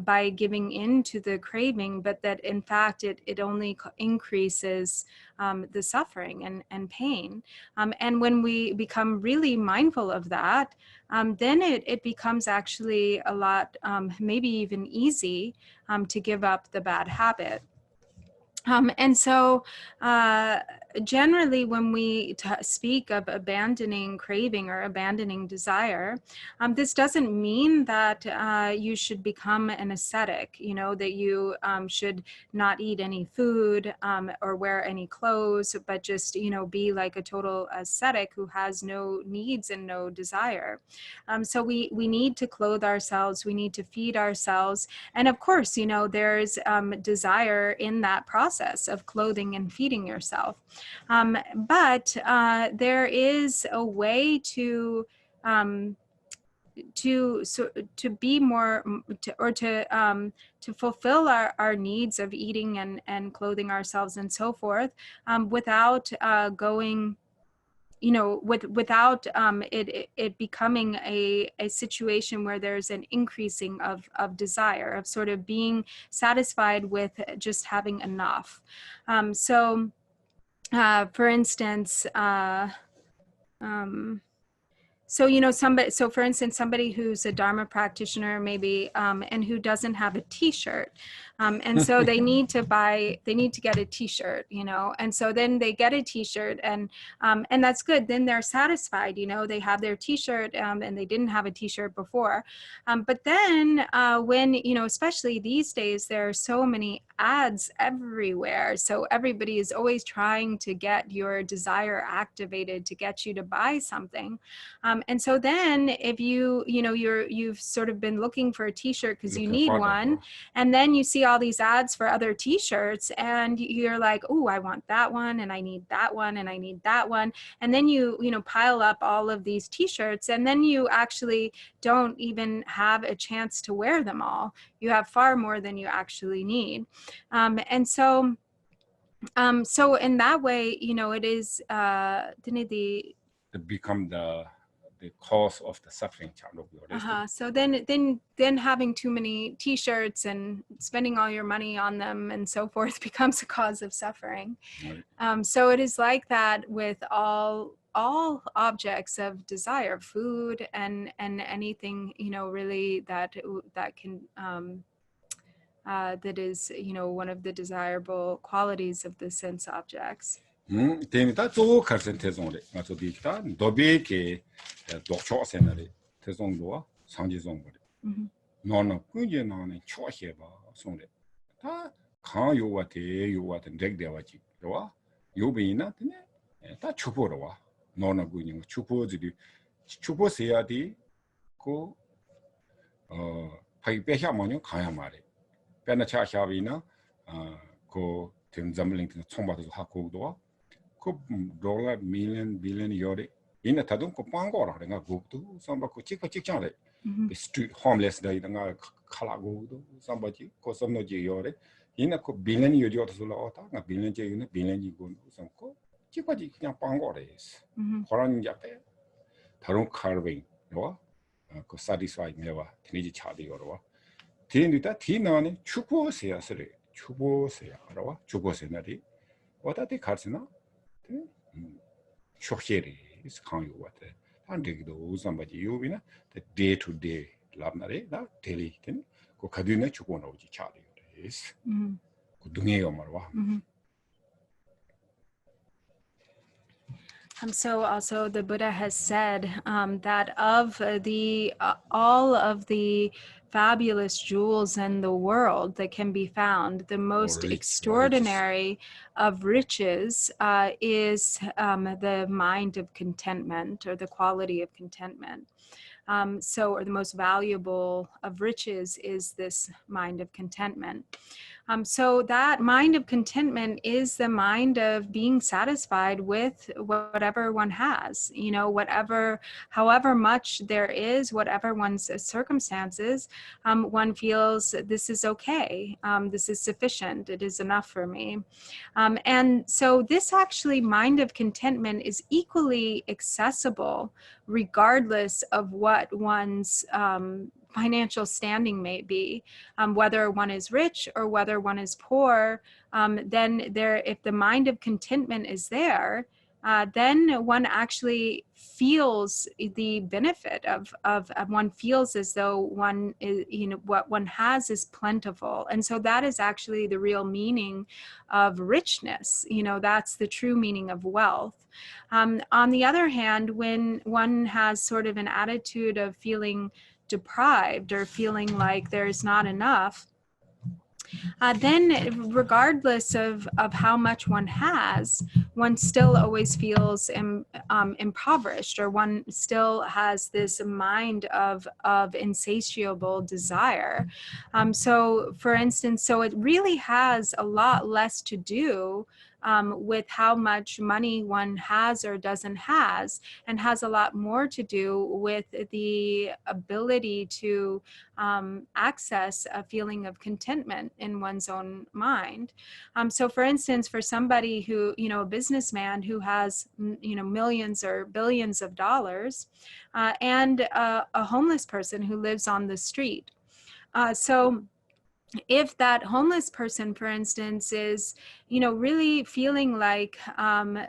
Speaker 3: by giving in to the craving, but that in fact it only increases the suffering and pain. And when we become really mindful of that, then it becomes actually a lot, maybe even easy to give up the bad habit. And so generally when we speak of abandoning craving or abandoning desire, this doesn't mean that you should become an ascetic, that you should not eat any food or wear any clothes, but just, be like a total ascetic who has no needs and no desire. So we need to clothe ourselves, we need to feed ourselves. And of course, there's desire in that process of clothing and feeding yourself. But there is a way to be more, to fulfill our needs of eating and clothing ourselves and so forth, without going, without it becoming a situation where there's an increasing of desire, of sort of being satisfied with just having enough. So for instance, so for instance, somebody who's a Dharma practitioner maybe, and who doesn't have a t-shirt, and so they need to get a t-shirt, and so then they get a t-shirt, and that's good. Then they're satisfied, they have their t-shirt, and they didn't have a t-shirt before. But then when, especially these days, there are so many ads everywhere. So everybody is always trying to get your desire activated to get you to buy something. And so then if you've sort of been looking for a t-shirt because you need one, and then you see all these ads for other t-shirts and you're like, oh, I want that one and I need that one and I need that one. And then you pile up all of these t-shirts, and then you actually don't even have a chance to wear them all. You have far more than you actually need. And so in that way, it is,
Speaker 2: to become the the cause of the suffering ချလို့ပြောတယ်
Speaker 3: So then having too many T-shirts and spending all your money on them and so forth becomes a cause of suffering. So it is like that with all objects of desire, food and anything, you know, really that can that is, you know, one of the desirable qualities of the sense objects.
Speaker 2: 데니다 또 갈센 태송래 맞아 비다 도베케 독초 세나리 태송도와 상지송거리 너는 꾸게 나는 초해봐 송래 다 강요와 대요와 렉대와지 와 요비나 다 추보로 와 너는 꾸니 추보들이 추보세야디 고 파이 빼샤마뇨 가야 말해 빼나차 샤비나 고 템잠링 총바도 하고도 그 dollar million billion 요리 이나 타동 그 빵거라 내가 고도 삼바고 찍장래 street homeless 다 이가 칼라고도 삼바지 그 섬노지 요리 이나 그 billion 요리도 솔라오다 나 billion 제이나 billion 이고 삼고 찍바지 그냥 빵거래 그런 약대 다른 carving 요 그 satisfy 내가 드니지 차디요로 디니다 디나네 추보세야스래 추보세야라와 추보세나리 어디다 가르치나 쇼셰리 스칸요 와테 한데기도 somebody 요비나 the day to day 랍나레 나 daily 된 그 가디네 추고 나오지 차리요 레스 그 등에요 말와
Speaker 3: So also the Buddha has said that of the all of the fabulous jewels in the world that can be found, the most extraordinary of riches is the mind of contentment, or the quality of contentment. Or the most valuable of riches is this mind of contentment. So that mind of contentment is the mind of being satisfied with whatever one has, you know, however much there is, whatever one's circumstances, one feels this is okay, this is sufficient, it is enough for me. And so this actually mind of contentment is equally accessible regardless of what one's financial standing may be, whether one is rich or whether one is poor. Then if the mind of contentment is there, then one actually feels the benefit of one feels as though one is, you know, what one has is plentiful. And so that is actually the real meaning of richness. You know, that's the true meaning of wealth. On the other hand, when one has sort of an attitude of feeling deprived or feeling like there's not enough, then regardless of how much one has, one still always feels impoverished, or one still has this mind of insatiable desire. So for instance, so it really has a lot less to do with how much money one has or doesn't has, and has a lot more to do with the ability to access a feeling of contentment in one's own mind. So for instance, for somebody who, you know, a businessman who has, you know, millions or billions of dollars, and a homeless person who lives on the street. So if that homeless person, for instance, is, you know, really feeling like,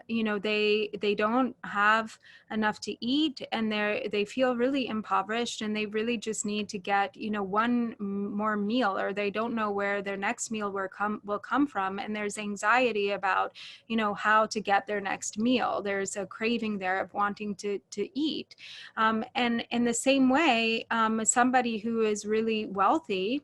Speaker 3: you know, they don't have enough to eat, and they feel really impoverished, and they really just need to get, you know, one more meal, or they don't know where their next meal will come from, and there's anxiety about, you know, how to get their next meal. There's a craving there of wanting to eat. And in the same way, somebody who is really wealthy,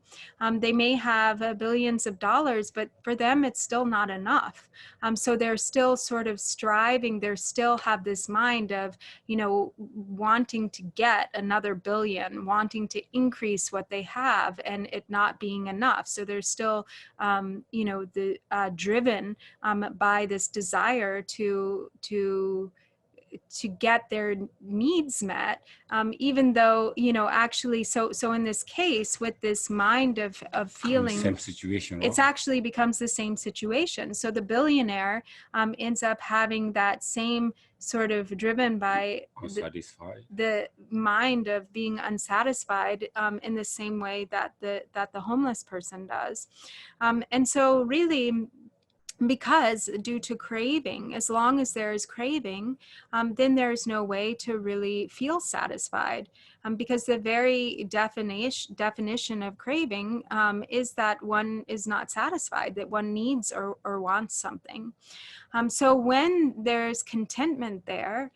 Speaker 3: they may have billions of dollars, but for them it's still not enough. So they're still sort of striving, they still have this mind of, you know, wanting to get another billion, wanting to increase what they have, and it not being enough. So they're still, you know, driven by this desire to to get their needs met, even though, you know, actually, so in this case, with this mind of feeling,
Speaker 2: same situation,
Speaker 3: it's actually becomes the same situation. So the billionaire ends up having that same sort of driven by
Speaker 2: unsatisfied.
Speaker 3: the mind of being unsatisfied in the same way that the homeless person does. And so really, because due to craving, as long as there is craving, then there's no way to really feel satisfied, because the very definition of craving is that one is not satisfied, that one needs or wants something. So when there's contentment there,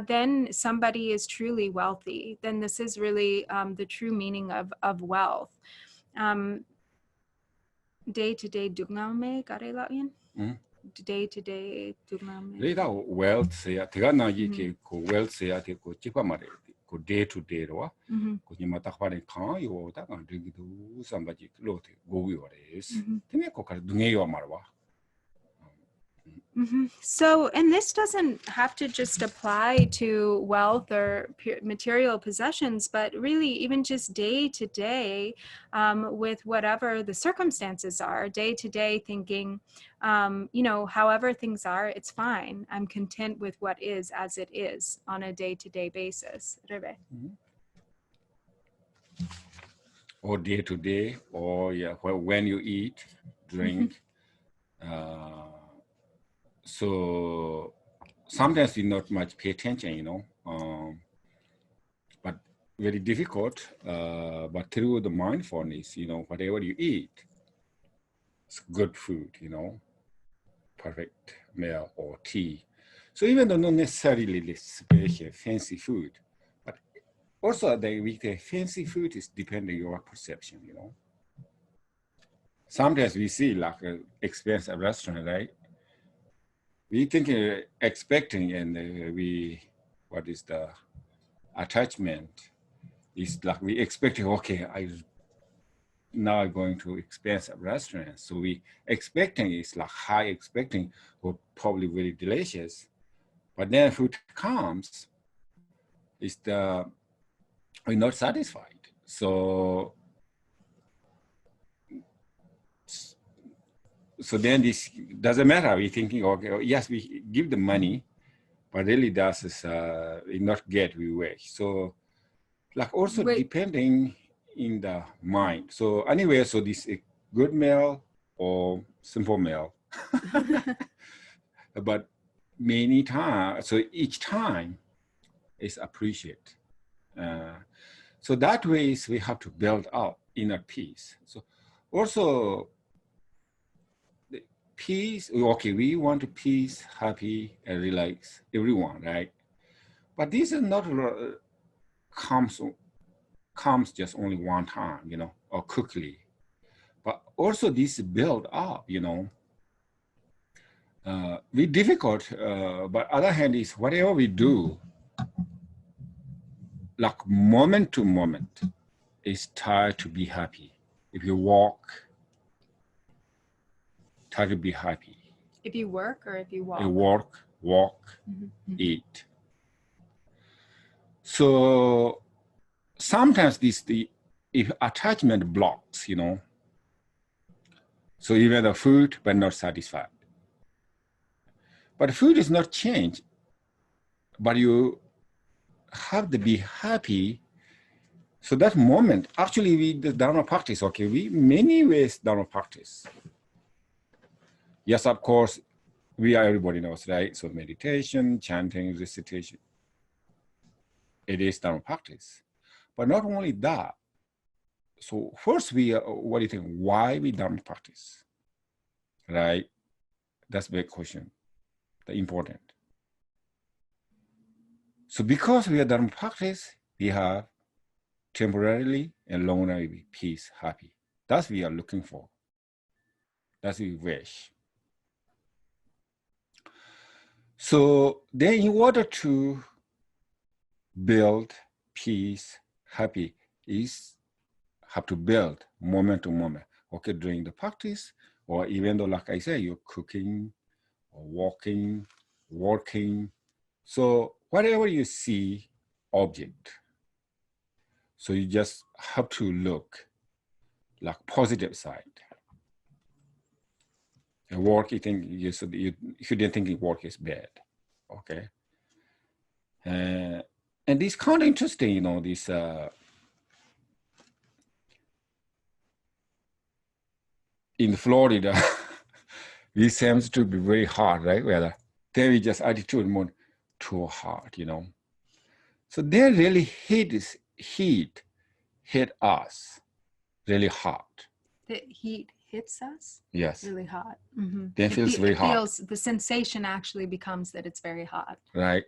Speaker 3: then somebody is truly wealthy. Then this is really the true meaning of wealth. Day-to-day dugnam me kare la yin? Day-to-day dugnam me.
Speaker 2: Later, wealth say, Tigana Yiki, wealth say, Chipamare, day to day, or Kujimatapani Khan, you or that and drink to somebody lote, go your days. Tineko Duneo Marwa.
Speaker 3: So, and this doesn't have to just apply to wealth or material possessions, but really even just day to day, with whatever the circumstances are, day to day thinking, you know, however things are, it's fine. I'm content with what is as it is on a day to day basis. Rebe.
Speaker 2: Or day to day, or when you eat, drink. So sometimes we not much pay attention, you know, but very difficult. But through the mindfulness, you know, whatever you eat, it's good food, you know, perfect meal or tea. So even though not necessarily special fancy food, but also the fancy food is depending on your perception, you know. Sometimes we see like an expensive restaurant, right? We think expecting, and what is the attachment is like we expecting, okay, now going to expensive restaurant. So we expecting is like high expecting, or probably very delicious. But then food comes, we're not satisfied. So then this doesn't matter. We're thinking, okay, yes, we give the money, but really we not get we wish. So like also depending in the mind. So anyway, so this a good meal or simple meal, but many times, so each time is appreciated. So that way we have to build up inner peace. So also, peace, okay, we want to peace, happy, and relax, everyone, right? But this is not comes just only one time, you know, or quickly. But also this build up, you know, be difficult, but other hand is whatever we do, like moment to moment, is try to be happy. If you walk, try to be happy.
Speaker 3: If you work or if you walk?
Speaker 2: You walk, eat. So sometimes if attachment blocks, you know, so even the food, but not satisfied. But food is not changed, but you have to be happy. So that moment, actually the Dharma practice, okay, many ways Dharma practice. Yes, of course, everybody knows, right? So meditation, chanting, recitation, it is Dharma practice. But not only that, so first what do you think, why we Dharma practice, right? That's the big question, the important. So because we are Dharma practice, we have temporarily and long-term peace, happy. That's what we are looking for. That's what we wish. So then in order to build peace, happy, have to build moment to moment. Okay, during the practice, or even though, like I said, you're cooking or walking, working. So whatever you see object, so you just have to look like positive side. And work, you think you shouldn't think work is bad, okay? And this kind of interesting, you know, this in Florida, it seems to be very hard, right? Whether there is just attitude more too hard, you know. So they really hit us really hard.
Speaker 3: The heat hits us
Speaker 2: Yes.
Speaker 3: really hot. Mm-hmm.
Speaker 2: Then feels very hot.
Speaker 3: The sensation actually becomes that it's very hot.
Speaker 2: Right.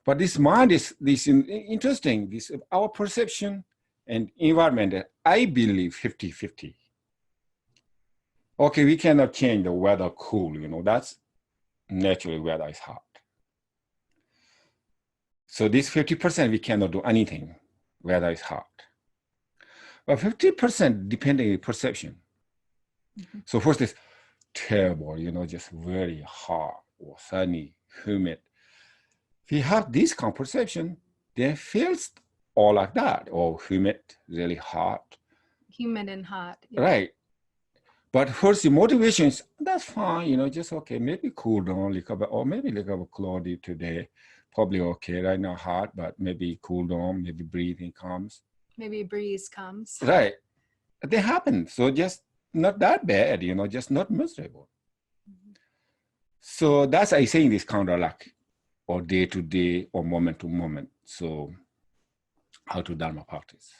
Speaker 2: But this mind is interesting. This our perception and environment, I believe 50-50. Okay, we cannot change the weather cool, you know, that's naturally weather is hot. So this 50% we cannot do anything, weather is hot. But 50% depending on perception. Mm-hmm. So first is terrible, you know, just very hot or sunny, humid. If you have this kind of perception, then feels all like that, or humid, really hot.
Speaker 3: Humid and hot. Yeah.
Speaker 2: Right. But first the motivation is, that's fine, you know, just okay, maybe cool down a little bit, or maybe a little bit cloudy today. Probably okay, right now hot, but maybe cool down, maybe breathing comes.
Speaker 3: Maybe a breeze comes.
Speaker 2: Right. They happen. So just not that bad, you know, just not miserable. Mm-hmm. So that's I saying this kind of like, or day to day or moment to moment. So how to Dharma practice.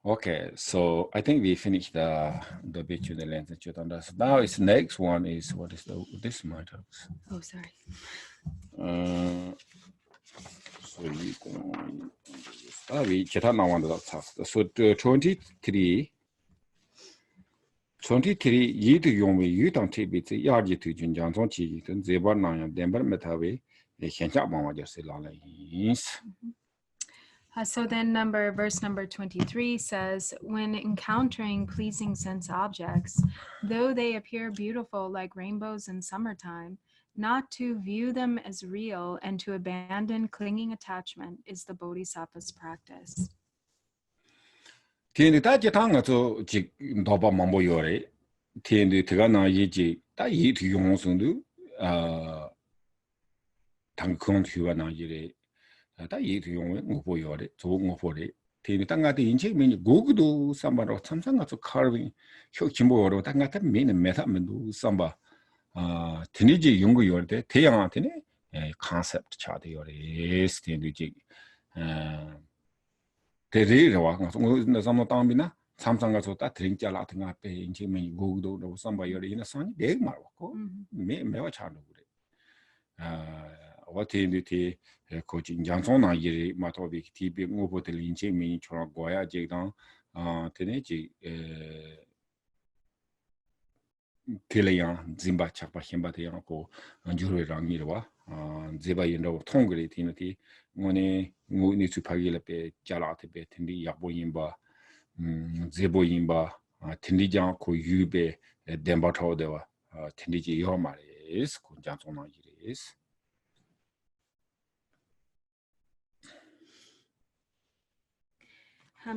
Speaker 2: Okay, so I think we finished the Bhikkhu, the lens and Chaitanya. So now it's next one is what is this matter?
Speaker 3: Oh, sorry.
Speaker 2: So you can we Chaitanya one of the so 23 yi to yong yu tang ti bi zi ya ji tu jun jang zong qi yi den zeba na yang den bar meta wei xian jia bang wa jia si la la yin.
Speaker 3: So then verse number 23 says, when encountering pleasing sense objects, though they appear beautiful like rainbows in summertime, not to view them as real and to abandon clinging attachment is the Bodhisattva's practice.
Speaker 2: Tiandi ta ji tang nga zo ji do ba mang bo yo re. Tiandi te ga na yi ji ta yi tu yong song du tang kong tu wa na yi re. Ta yi tu yong ngo bo yo re, zo ngo bo re. Tiandi ta nga de yin che men go gu du sam ba ro sam sang nga zo carving hyo jin bo ro ta nga ta men me ta men du sam ba tiandi ji yong go yo de te yang te ne concept cha de yo re. Tiandi ji 대리와 나 삼노 땅비나 삼상가서 다 드링자 같은 거 앞에 인체면 고도 삼바열이나 산이 내 말고 매와 차도 그래 어때인데 코칭 장소나 일이 마토비 티비 뭐보들 인체면이 저런 거야 제가 되네지 텔레야 짐바 착바 힘바대야고 안주로랑 일와 제바인도 통그리 티는티 오늘 뭐니 수파기를 잘라테 텐디 약보인바 제보인바 텐디장 고 유베 덴바토데와 텐디지 요마레스 군장소나 이레스.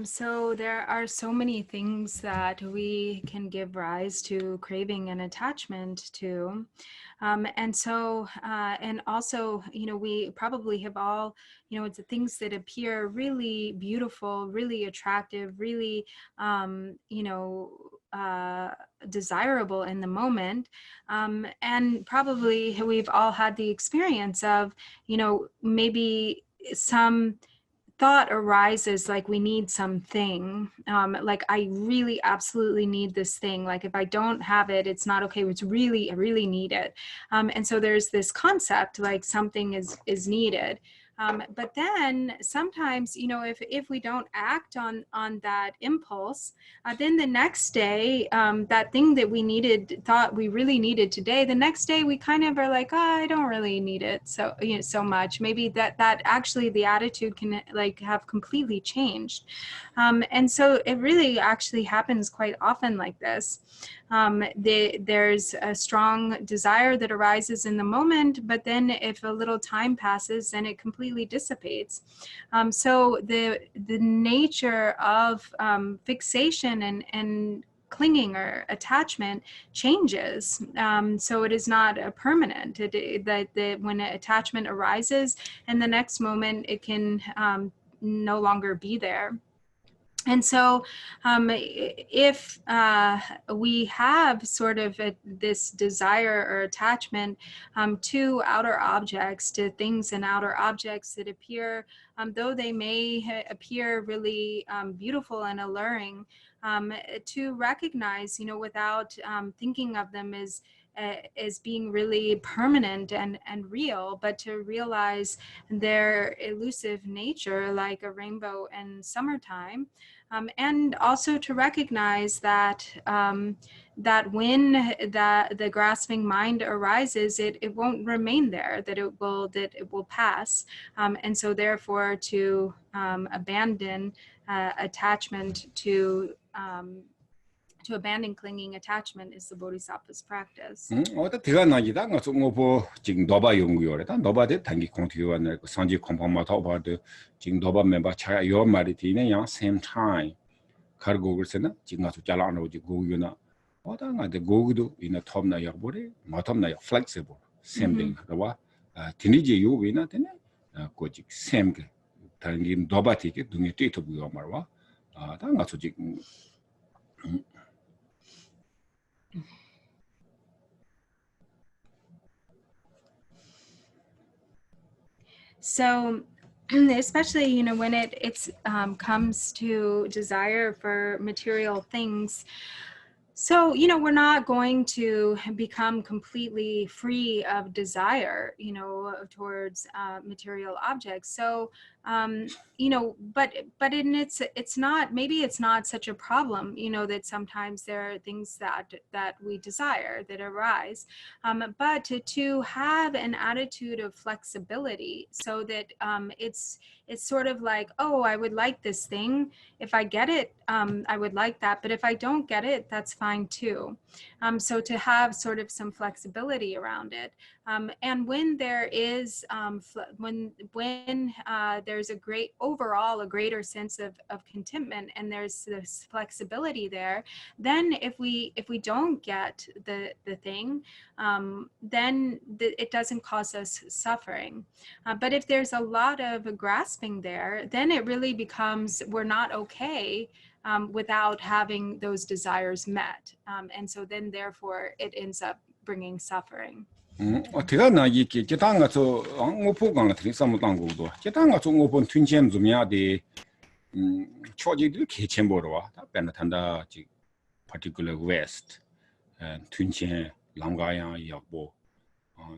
Speaker 3: So there are so many things that we can give rise to craving and attachment to. And also, you know, we probably have all, you know, it's the things that appear really beautiful, really attractive, really, you know, desirable in the moment. And probably we've all had the experience of, you know, maybe some thought arises like we need something, like I really absolutely need this thing, like if I don't have it, it's not okay, it's really, I really need it. And so there's this concept like something is needed. But then sometimes, if we don't act on that impulse, then the next day, that thing that we thought we really needed today, the next day we kind of are like, oh, I don't really need it so much. Maybe that actually the attitude can like have completely changed. And so it really actually happens quite often like this. There's a strong desire that arises in the moment, but then if a little time passes, then it completely dissipates. So the nature of fixation and clinging or attachment changes. So it is not a permanent. When an attachment arises, and the next moment it can no longer be there. And so if we have sort of this desire or attachment to outer objects, to things and outer objects that appear, though they may appear really beautiful and alluring, to recognize, without thinking of them as being really permanent and real, but to realize their elusive nature, like a rainbow in summertime, and also to recognize that that when the grasping mind arises, it won't remain there, that it will pass, and so therefore to abandon attachment to abandon clinging attachment is the Bodhisattva's practice.
Speaker 2: 어다 대가 나기다 가서 뭐 지금 너바 연구요래다 너바데 단기 공티요는 산지 컴포마 더바데 지금 너바 멤버 차 요 말이 되네 양 same time 가르고 그랬으나 지금 가서 잘라는 거지 고유나 어다 나데 고기도 이나 톱나 약보래 마톱나 약 flexible same thing 그러와 디니지 요 위나 되네 고직 same 게 단기 너바티게 등에 뛰어 보여 말와 다 가서 지금
Speaker 3: So especially, when it comes to desire for material things, so, we're not going to become completely free of desire, towards material objects. So, but it's not, maybe it's not such a problem, that sometimes there are things that we desire that arise, but to have an attitude of flexibility, so that it's sort of like, oh, I would like this thing. If I get it, I would like that. But if I don't get it, that's fine too. So to have sort of some flexibility around it. And when there is, when there's a greater sense of contentment, and there's this flexibility there, then if we don't get the thing, then it doesn't cause us suffering. But if there's a lot of grasping there, then it really becomes, we're not okay without having those desires met. And so then therefore it ends up bringing suffering.
Speaker 2: 제가 나기 제가 가서 오포강 같은 사람 당고도 제가 가서 오폰 튠첸 좀야데 초지들 개체 보러 와 답변을 한다 지 particular west 튠첸 랑가양 약보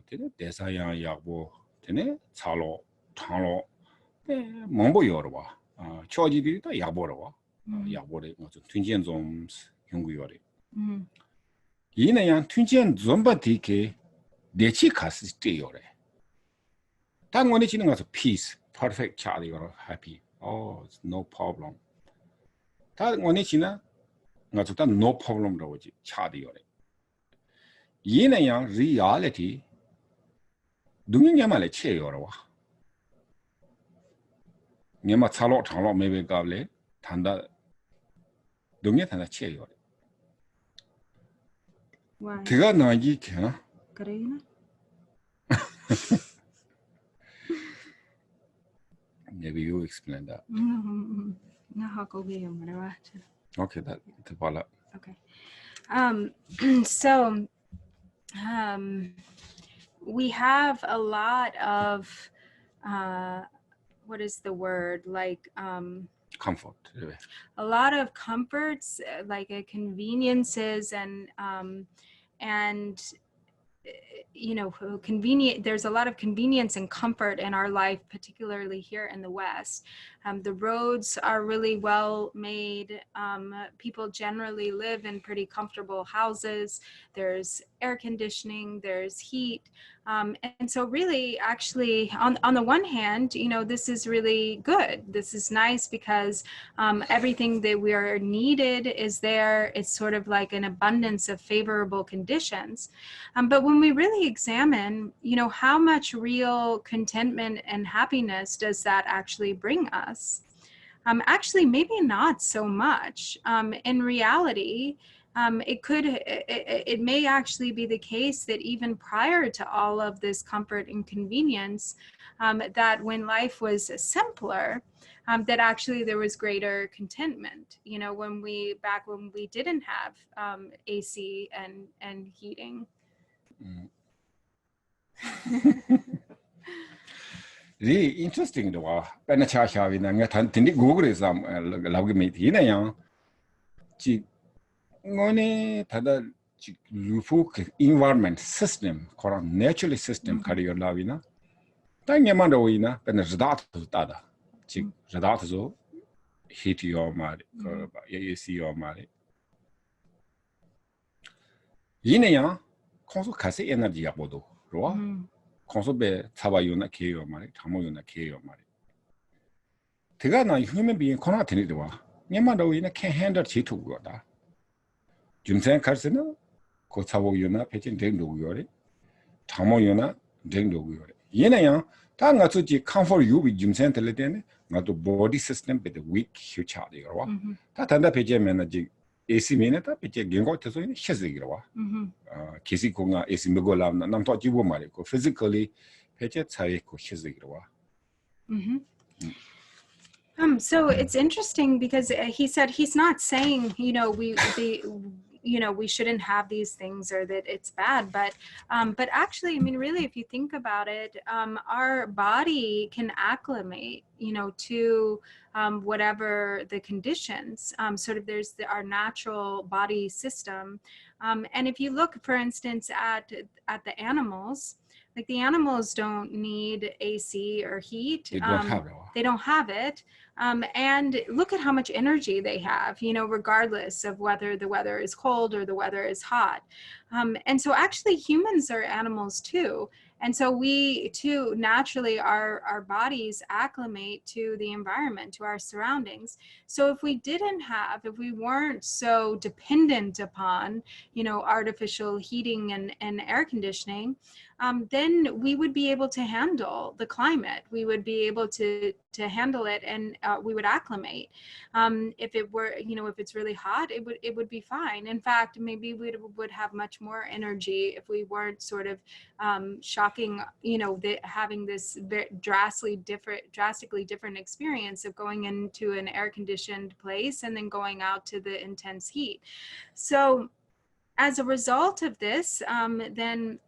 Speaker 2: 되네 대사양 약보 되네 차로 탕로 몽보 여러 와 초지들이 다 약보러 와 약보래 무슨 튠첸 좀 연구요래 이내양 튠첸 좀바디케 대치 가스 때요래. 당원에 지는 가서 peace, perfect charlie or happy. Oh, no problem. 당원에 지나 가서 다 no problem라고 지 charlie요래. 얘네양 reality 동영야말에 채요라 와. 녀마 차로 장로 매베 가블레 단다 동네 단다 채요래. 제가 나기 걔나
Speaker 3: Karina?
Speaker 2: Maybe you explain that. Okay, that's about it.
Speaker 3: Okay. So we have a lot of what is the word, like
Speaker 2: Comfort.
Speaker 3: a lot of comforts, like conveniences, and convenient. There's a lot of convenience and comfort in our life, particularly here in the West. The roads are really well made. People generally live in pretty comfortable houses. There's air conditioning, there's heat. And so really, actually, on the one hand, this is really good. This is nice because everything that we are needed is there. It's sort of like an abundance of favorable conditions. But when we really examine, how much real contentment and happiness does that actually bring us? Actually, maybe not so much. In reality, it may actually be the case that even prior to all of this comfort and convenience, that when life was simpler, that actually there was greater contentment. When we didn't have AC and heating.
Speaker 2: Really interesting though. Penacha shavi na nga tindi Google exam lagi meti na yang. Chi ngone tada chi lufu environment system koran natural system kari yor lavi na. Ta nyama do ina pena radat tada. Chi radat zo heat yo mari ko AC yo mari. Yine yang konso kase energy ya bodo ro. konsobe 사바요나 케요 말이 타모요나 케요 말이 대가나 human being 코나 되니도와 냐마도 이나 can handle 지투고다 좀생 갈스나 고 사보요나 패진 된도고요래 타모요나 된도고요래 얘네야 다 가서지 comfort you with 좀생 될 때는 나도 body system with the weak 휴차되거와 다 단다 배제면은 AC minute peche gengo teso ni shezigirwa kisi konga AC megolam na namto jibo mare ko physically peche tsai ko shezigirwa.
Speaker 3: So it's interesting because he said he's not saying we shouldn't have these things or that it's bad, but actually, I mean, really, if you think about it, our body can acclimate, to whatever the conditions. Sort of there's our natural body system, and if you look, for instance, at the animals. Like the animals don't need AC or heat. They don't have it. And look at how much energy they have, regardless of whether the weather is cold or the weather is hot. And so actually humans are animals too. And so we too, naturally, our bodies acclimate to the environment, to our surroundings. So if we weren't so dependent upon, artificial heating and air conditioning, then we would be able to handle the climate. We would be able to handle it, and we would acclimate. If it were, if it's really hot, it would be fine. In fact, maybe we would have much more energy if we weren't sort of shocking, having this drastically different experience of going into an air-conditioned place and then going out to the intense heat. So as a result of this, then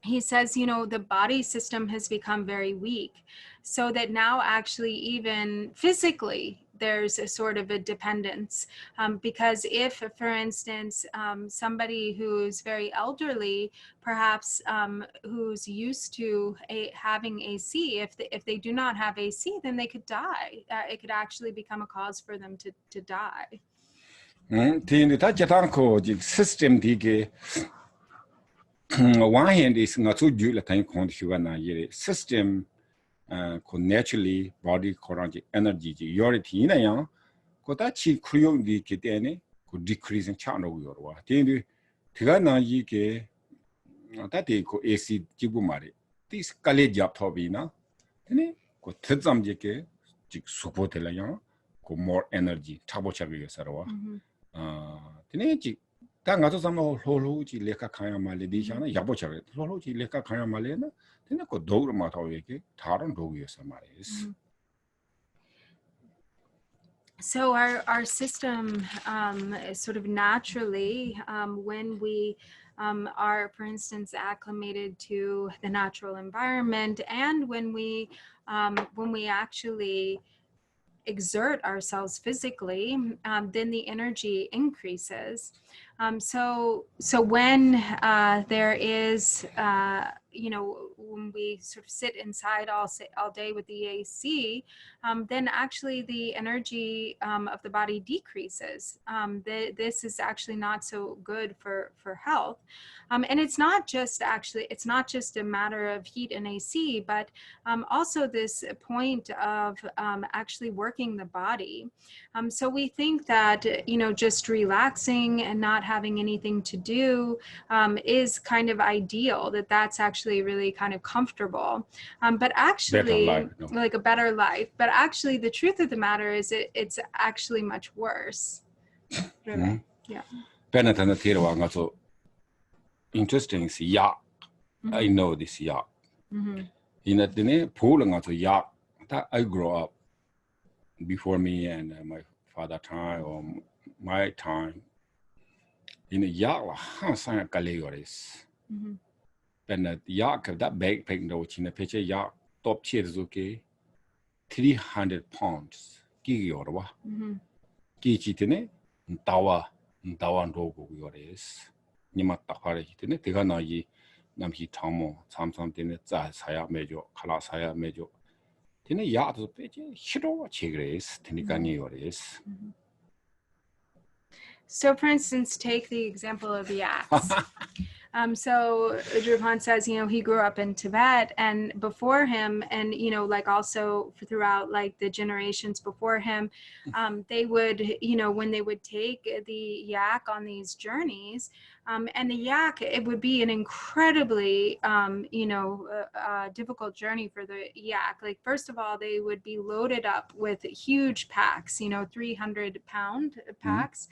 Speaker 3: he says, the body system has become very weak, so that now actually even physically there's a sort of a dependence, because if, for instance, somebody who's very elderly, perhaps who's used to having AC, if they do not have AC, then they could die. It could actually become a cause for them to die.
Speaker 2: System one hand is not so due to system naturally body current energy yority in a young kotachi crew the kitene could decrease in channel yorwa. Tigana yike that eco AC jibumari. This college up tobina, then go tedzam jeke, support a young, go more energy, tabochabi sarwa. Tangato some holoji leka kaya male dishana, yabocha, holoji leka kaya malena, then I could dog mataweke, taran dogi samaris.
Speaker 3: So our system sort of naturally, when we are, for instance, acclimated to the natural environment, and when we actually exert ourselves physically, then the energy increases. So when there is, when we sort of sit inside all day with the AC, then actually the energy of the body decreases. This is actually not so good for health. And it's not just a matter of heat and AC, but also this point of actually working the body. So we think that, just relaxing and not having anything to do is kind of ideal, that's actually really kind of comfortable. But actually,
Speaker 2: life, no?
Speaker 3: like a better life. But actually, the truth of the matter is it's actually much worse. Really. Yeah.
Speaker 2: Benetton Tira so interesting is yak. I know this yak. In a dinner pool and to yak that I grew up before me and my father time or my time. In a yak Hansan Galegoris. Benet yak that backpack note in a picture yak top cheers okay. 300 pounds. Gigiorwa. Gichitine, Dawa, Dawan Rogo Yores. Nimatahari, Tiganayi, Namhi Tamo, Samsam Dine, Saya Major, Kalasaya Major. Tine Yard of Page, Shiro Chigres, Tinicani Yores.
Speaker 3: So, for instance, take the example of yaks. So Drupal says, he grew up in Tibet, and before him, and, like also throughout like the generations before him, they would, when they would take the yak on these journeys, and the yak, it would be an incredibly, difficult journey for the yak. Like, first of all, they would be loaded up with huge packs, 300-pound packs.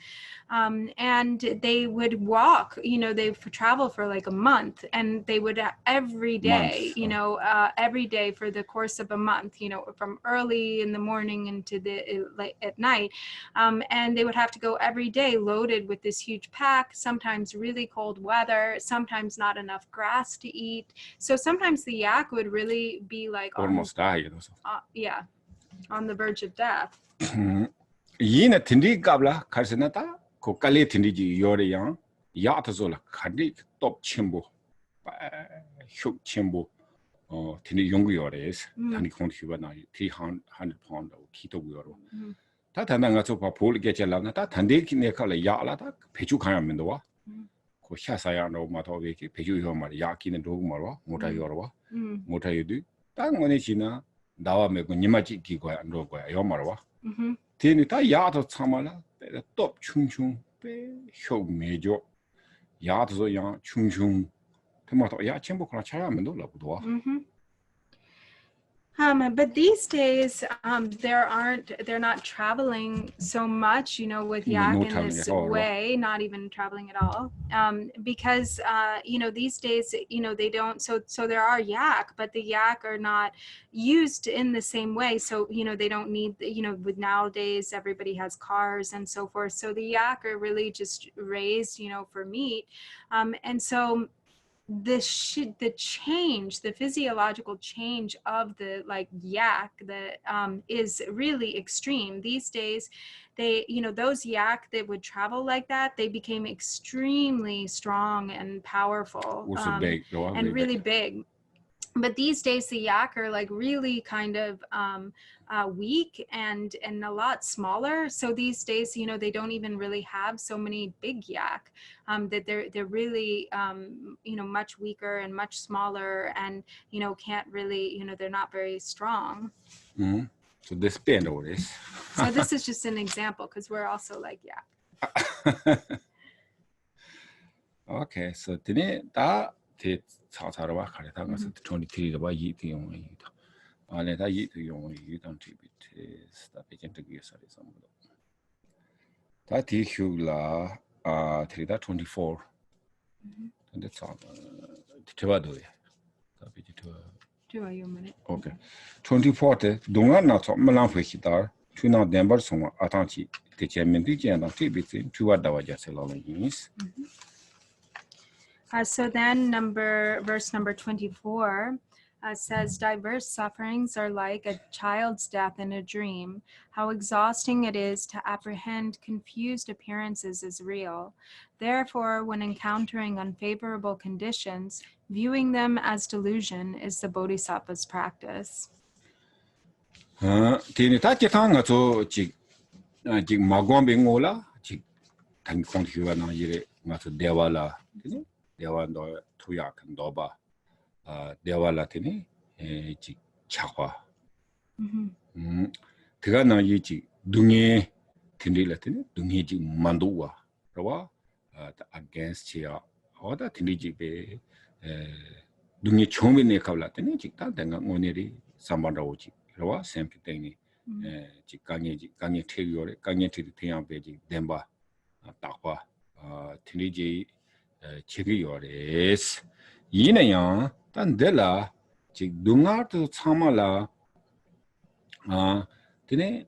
Speaker 3: And they would walk, they would travel for like a month, and they would every day, every day for the course of a month, from early in the morning into at night. And they would have to go every day loaded with this huge pack, sometimes really cold weather, sometimes not enough grass to eat. So sometimes the yak would really be like
Speaker 2: almost die.
Speaker 3: On the verge of death.
Speaker 2: Yina Tindi Gabla, Carsenata. Kokale Tindiji Yorian, Yatazola, Kadik, Top Chimbo, Shuk Chimbo, or Tindi Young Yores, Tanikon Hubana, 300 pound of Kito Yoro. Tatananga Pol get a lanata, Tandik Nekala Yalata, Pechukaya Mendoa, Koshasaya no Matoviki, Peju Yaki and Dogmara, Mota Yorwa, Mota Yudu, Tangonechina, Dawa Meko Nimachi Kiko and Roga, Yomarwa. Tinita Yato Samala. The top chung chung, show major Yazo Yang chung chung, Tomato Yachimbo Crachaya Mendola.
Speaker 3: But these days, they're not traveling so much, with yak in this way, not even traveling at all. Because, these days, they don't, so there are yak, but the yak are not used in the same way. So, they don't need, with nowadays, everybody has cars and so forth. So the yak are really just raised, for meat. And so, the physiological change of the yak is really extreme these days. They, those yak that would travel like that, they became extremely strong and powerful,
Speaker 2: big,
Speaker 3: and really big. But these days the yak are really kind of weak and a lot smaller. So these days, they don't even really have so many big yak, that they're really, much weaker and much smaller, and, can't really, they're not very strong.
Speaker 2: So they spend all this.
Speaker 3: So this is just an example, because we're also like yak.
Speaker 2: Okay, so today that Satarwa Karata 23 the way you eat. I let I eat you don't keep it. Stop it into gears. That is Hula 24. And that's all. Okay. 24. Don't not Malan for Hitar. To not Denver song Atanchi. The chairman begin on Tibet to what our just is.
Speaker 3: So then verse number 24, says diverse sufferings are like a child's death in a dream, how exhausting it is to apprehend confused appearances as real. Therefore, when encountering unfavorable conditions, viewing them as delusion is the bodhisattva's practice.
Speaker 2: Tini ta chitang nga zo jik magwaan bing la jik tangi kong hiwa na yire nga zo dewa la tini dewa ndo tuya kan doba dewa la tini jik chakwa tiga na yi jik dungi tini la tini dungi jik manduwa rawa against chiya oda tini jik be dungi chombi ne kabla tini jik ta denga ngoneri samban rawo jik rawa sempi tengi jik kange tegi yore kange tegi tenyang pe jik denba takwa tini jik chegi yore es yina yang tan dela jik dungar tu tsama la tini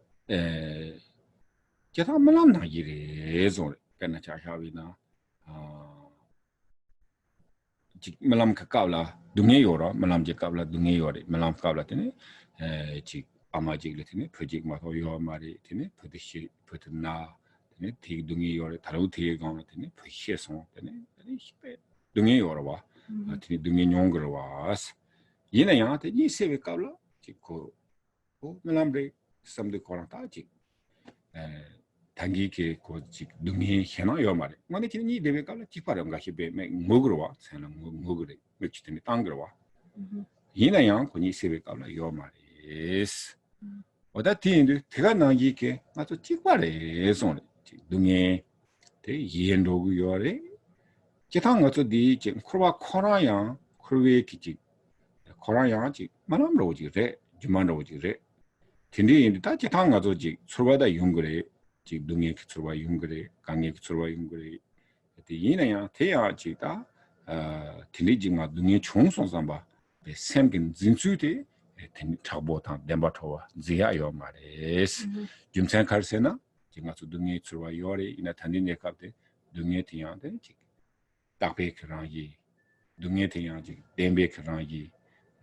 Speaker 2: jeta malam na yire zore kena chashawi na jik malam ka kabla dunge yora malam jik kabla dunge yore malam kabla tini jik ama jik le tini pujik mato yo mari tini puti na tini tiki dunge yore taru tiki gana tini pushi song tini dunge yora wa tini dunge nyongro was yina yang tini sewe kabla jik ko malam re samde korang ta jik tangi ke ko jik dungi hena yo mare ngone tini ni debe kabla jik parang ga hibe me ngogro wa sena ngogre me chitini tangro wa yina yang ko ni sebe kabla yo mare es oda tini tega nangi ke ngato jik pare son dungi te yen rogu yo re jitang ngato di jik kurwa kora yang kurwe ki jik kora yang jik manam ro jik re juman ro jik re tini ta jitang ngato jik surwada yung re jik dungi ki surwa yung re kange ki surwa yung re yina yang te ya jik ta tini jik nga dungi chung song samba semkin zinsu te tini chakbo tang denpa towa ziya yo ma res jumsen karse na jik nga su dungi surwa yo re ina tani ne kapte dungi te yang te jik takpe ki rangi dungi te yang jik denbe ki rangi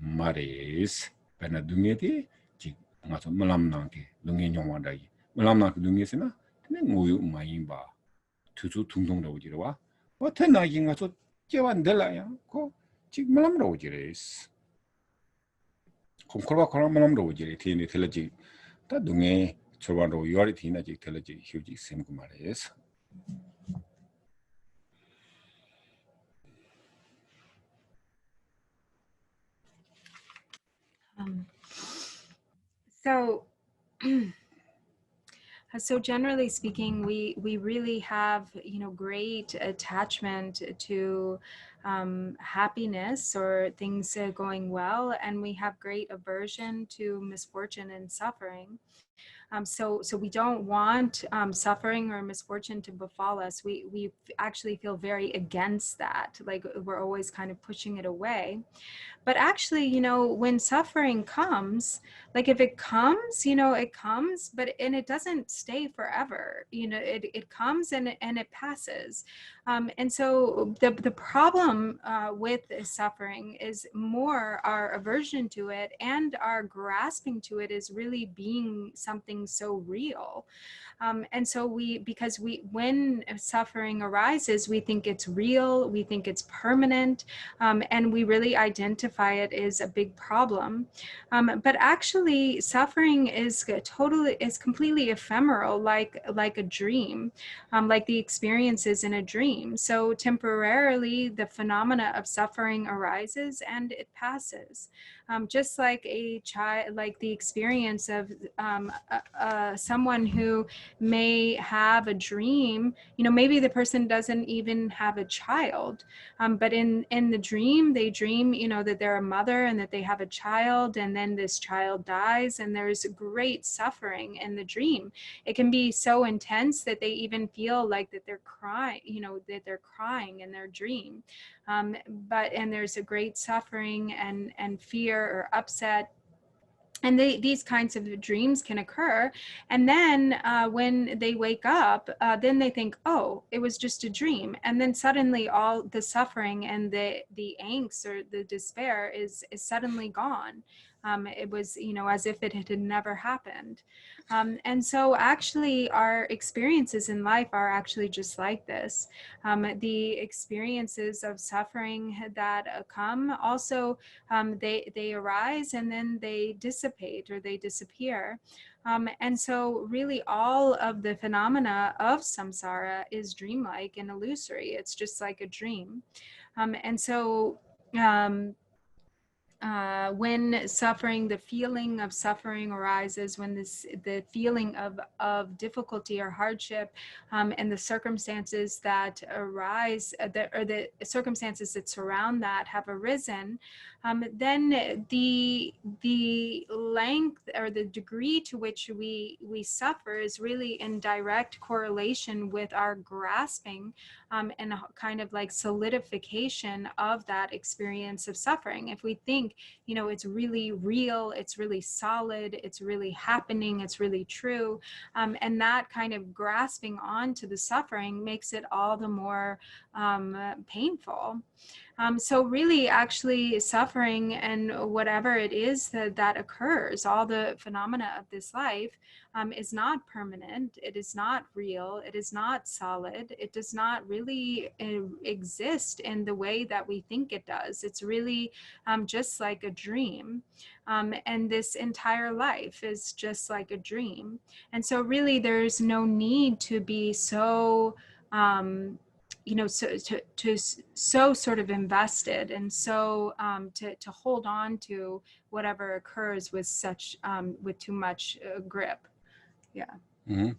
Speaker 2: ma res pena dungi te jik nga su malam nangke dungi nyongwa dagi malam nangke dungi se na tini ngoyu mayin ba tuzu tungtung rawo jira wa ten nagi nga su jewa ndela ya ko jik malam rawo jira es korwa korang malam rawo jira tini tila jik ta dungi chorwan rawo yori tina jik tila jik hiu jik sem kuma res
Speaker 3: So So generally speaking, we really have, great attachment to happiness or things going well, and we have great aversion to misfortune and suffering. So we don't want suffering or misfortune to befall us. We actually feel very against that. Like we're always kind of pushing it away. But actually, when suffering comes, like if it comes, it comes, and it doesn't stay forever. It comes and it passes. And so the problem with suffering is more our aversion to it, and our grasping to it is really being something so real. And so because when suffering arises, we think it's real, we think it's permanent, and we really identify it as a big problem. But actually, suffering is completely ephemeral, like a dream, like the experiences in a dream. So temporarily, the phenomena of suffering arises and it passes. Just like a child, like the experience of someone who may have a dream, maybe the person doesn't even have a child, but in the dream, they dream, that they're a mother and that they have a child, and then this child dies, and there's great suffering in the dream. It can be so intense that they even feel like that they're crying, that they're crying in their dream. And there's a great suffering and fear or upset. And these kinds of dreams can occur. And then when they wake up, then they think, oh, it was just a dream. And then suddenly all the suffering and the angst or the despair is suddenly gone. It was, as if it had never happened. And so actually our experiences in life are actually just like this. The experiences of suffering that come also, they arise and then they dissipate or they disappear. And so really all of the phenomena of samsara is dreamlike and illusory. It's just like a dream. And so when suffering, the feeling of suffering arises, when the feeling of difficulty or hardship, and the circumstances that arise, or the circumstances that surround that have arisen, then the length or the degree to which we suffer is really in direct correlation with our grasping and a kind of like solidification of that experience of suffering. If we think, it's really real, it's really solid, it's really happening, it's really true, and that kind of grasping onto the suffering makes it all the more painful. So really, actually, suffering and whatever it is that occurs, all the phenomena of this life, is not permanent. It is not real. It is not solid. It does not really exist in the way that we think it does. It's really just like a dream. And this entire life is just like a dream. And so really, there's no need to be so so sort of invested and so to hold on to whatever occurs with such with too much grip. Yeah.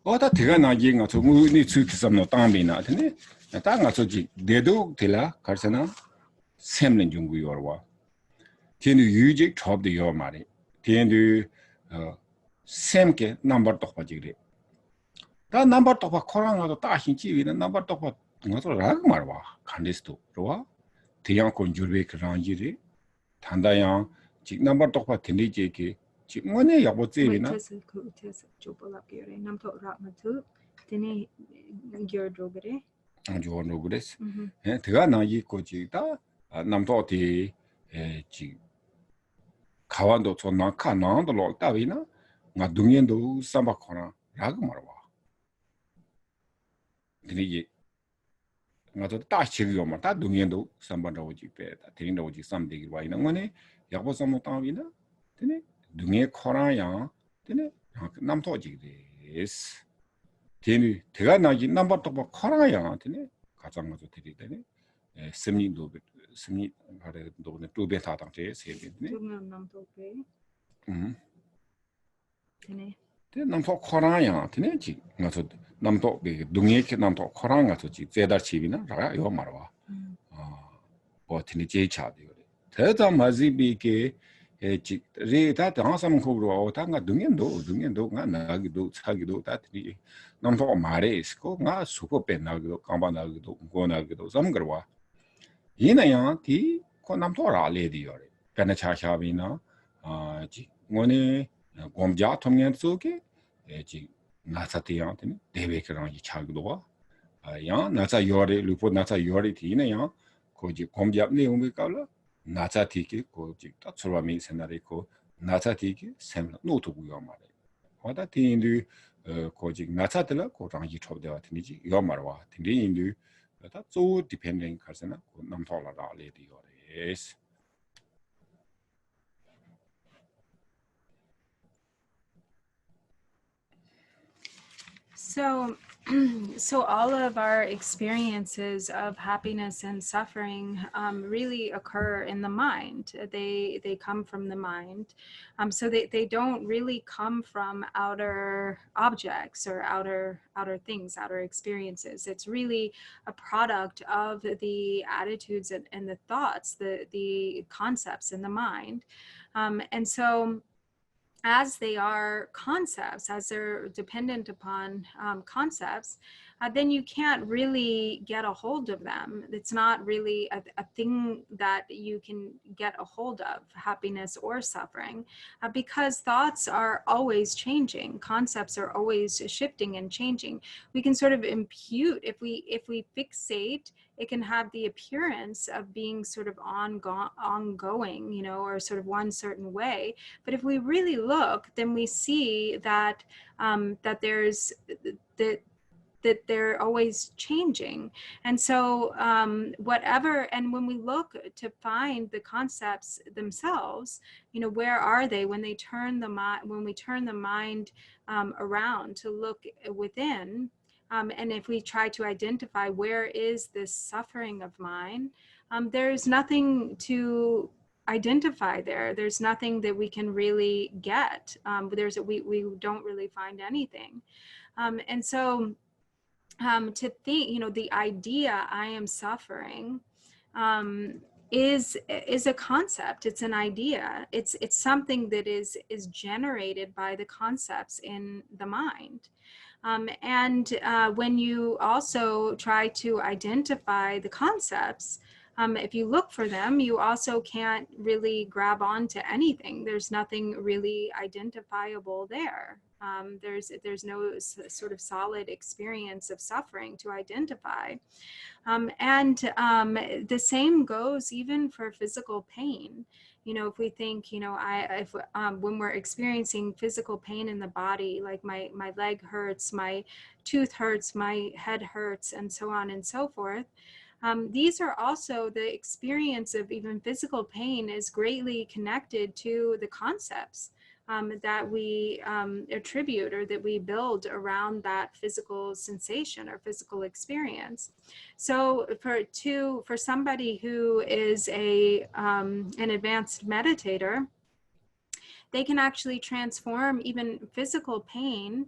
Speaker 2: 어다 대가 나기가 저 우리 추기섬노 땅비나 되네. 땅가 저지 대도 될라 가르잖아. 샘는 중구 요와. 걔는 유직 접도 요 말이. 걔는 샘게 넘버 똑 빠지그래. 다 넘버 똑 봐 코로나도 따신 지위는 넘버 똑 봐. 나도 라고 말와. 간데스도 로와. 대양 건줄베 그런지리. 단다양 직 넘버 똑 봐 된리지게 뭐네 야보지리나. 조노 그랬어. 예, 대가 나기 거지다. 남도티 지 가완도 존나 카나도 로다비나. 나 동년도 삼바코나 라고 말와. 근데 나도 다시기요 뭐 다 동년도 삼바라고 지배다. 대인도 지 삼대기 와 있는 거네. 야보 삼모 땅이나. 근데 등에 코라야 되네 남토지데스 되니 대가 나기 넘버 또 코라야 되네 가장 가서 드리되네 심리도 심리 하래 도네 두배 사당제 세비네
Speaker 3: 남토페 되네
Speaker 2: 대 남토 코라야 되네 지 가서 남토 등에 남토 코라 가서 지 제다치비나 라야 요 말와 뭐 되니 제차데 대다 마지비게 지 레다 당삼 코로 당가 등엔도 가 나기도 차기도 다트리 남도 마레스고 가 수고 빼나기도 깜바나기도 고나기도 삼거와 이나야 디 코남토라 레디요레 페나차샤비나 지 뭐네 곰자 통년 속에 지 나사티한테 데베크랑 이 차기도 야 나사 요레 루포 나사 요레 티네야 고지 곰자 내용이 깔라 나자티기 고직 따츠라미 세나리고 나자티기 셈 노트북이요 말에 와다 티인도 고직 나자들라 고랑이 첩되어 되니지 요 말와 tin데 다 조 디펜딩 카스나 남토라다 레디요레스
Speaker 3: So all of our experiences of happiness and suffering really occur in the mind. They come from the mind. So they don't really come from outer objects or outer things, outer experiences. It's really a product of the attitudes and the thoughts, the concepts in the mind. And so as they are concepts, as they're dependent upon concepts, then you can't really get a hold of them. It's not really a thing that you can get a hold of, happiness or suffering, because thoughts are always changing. Concepts are always shifting and changing. We can sort of impute, if we fixate, it can have the appearance of being sort of ongoing, you know, or sort of one certain way. But if we really look, then we see that that they're always changing. And so and when we look to find the concepts themselves, you know, where are they when we turn the mind around to look within, and if we try to identify where is this suffering of mine, there's nothing to identify there. There's nothing that we can really get. We don't really find anything. And so to think, you know, the idea I am suffering is a concept. It's an idea. It's something that is generated by the concepts in the mind. When you also try to identify the concepts, if you look for them, you also can't really grab onto anything. There's nothing really identifiable there. There's no sort of solid experience of suffering to identify. The same goes even for physical pain. You know, if we think, you know, when we're experiencing physical pain in the body, like my leg hurts, my tooth hurts, my head hurts, and so on and so forth, these are also the experience of even physical pain is greatly connected to the concepts that we attribute or that we build around that physical sensation or physical experience. So for somebody who is an advanced meditator, they can actually transform even physical pain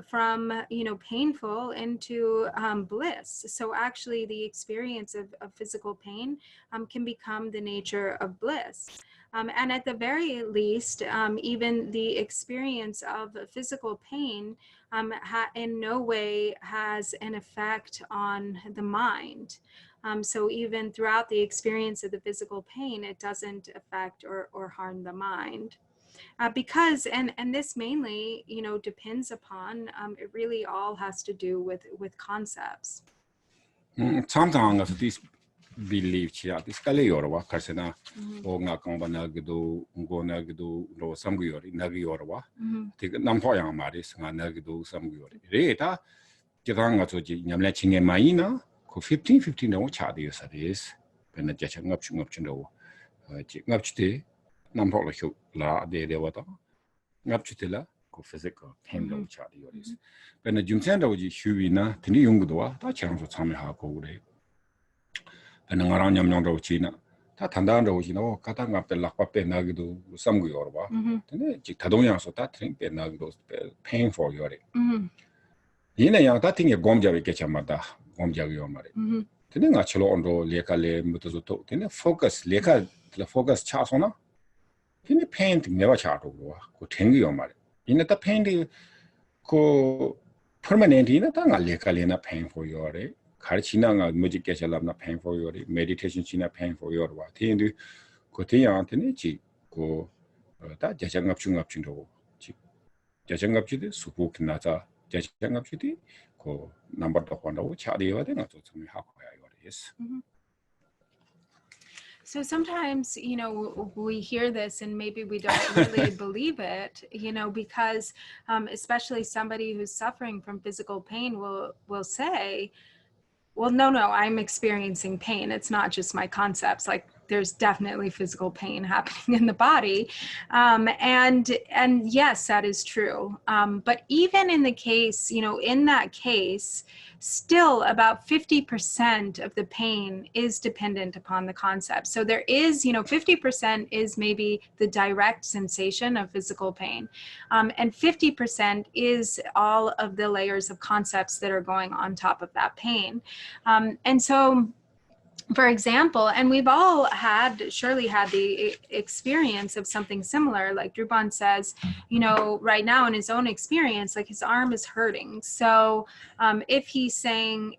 Speaker 3: from, you know, painful into bliss. So actually the experience of physical pain can become the nature of bliss. And at the very least, even the experience of physical pain in no way has an effect on the mind. So even throughout the experience of the physical pain, it doesn't affect or harm the mind. Because, and this mainly, you know, depends upon, it really all has to do with concepts.
Speaker 2: Sometimes this belief chia this kale yorwa karsena o nga kongba nagdo ngo nagdo ro samguyori nagyorwa tik nampo yang maris nga nagdo samguyori re ta jidanga soji nyamla chinge maina ko 15 no cha de saris pena ja ngap do ji ngap chite nampo lo hyu la de wata ngap chite la ko physical pain lo cha de yoris pena jumsen do ji hyuina tini yungdo wa ta changso chame ha ko re ngarang nyamnyong ro china ta thandang ro china o kata ngap te lakpa pe nagido samgu yorba tene ji tadongyang so ta tring pe nagido pain for yore yina yang ta tinge gomja ke chamada gomja yo mare tene nga chilo ondo leka le muto to tene focus leka la focus cha so na tene pain never cha ro ko tengi yo mare yina ta pain ko permanent yina ta nga leka le na pain for yore 가르치나가 뭐지 깨살랍나 pain for your meditation china pain for your 와 텐데 고태양한테는 지고 다 자장갑 중갑진도 지 자장갑지도 수국 나자 자장갑지도 고 넘버 더 한다고 차리해야 되나 또 좀 하고 해야 yes.
Speaker 3: So sometimes, you know, we hear this and maybe we don't really believe it, you know, because especially somebody who's suffering from physical pain will say, well, no, I'm experiencing pain. It's not just my concepts. Like there's definitely physical pain happening in the body. And yes, that is true. But even in the case, you know, in that case, still about 50% of the pain is dependent upon the concept. So there is, you know, 50% is maybe the direct sensation of physical pain. And 50% is all of the layers of concepts that are going on top of that pain. And so for example, and we've all surely had the experience of something similar. Like Druban says, right now in his own experience, like his arm is hurting. So if he's saying,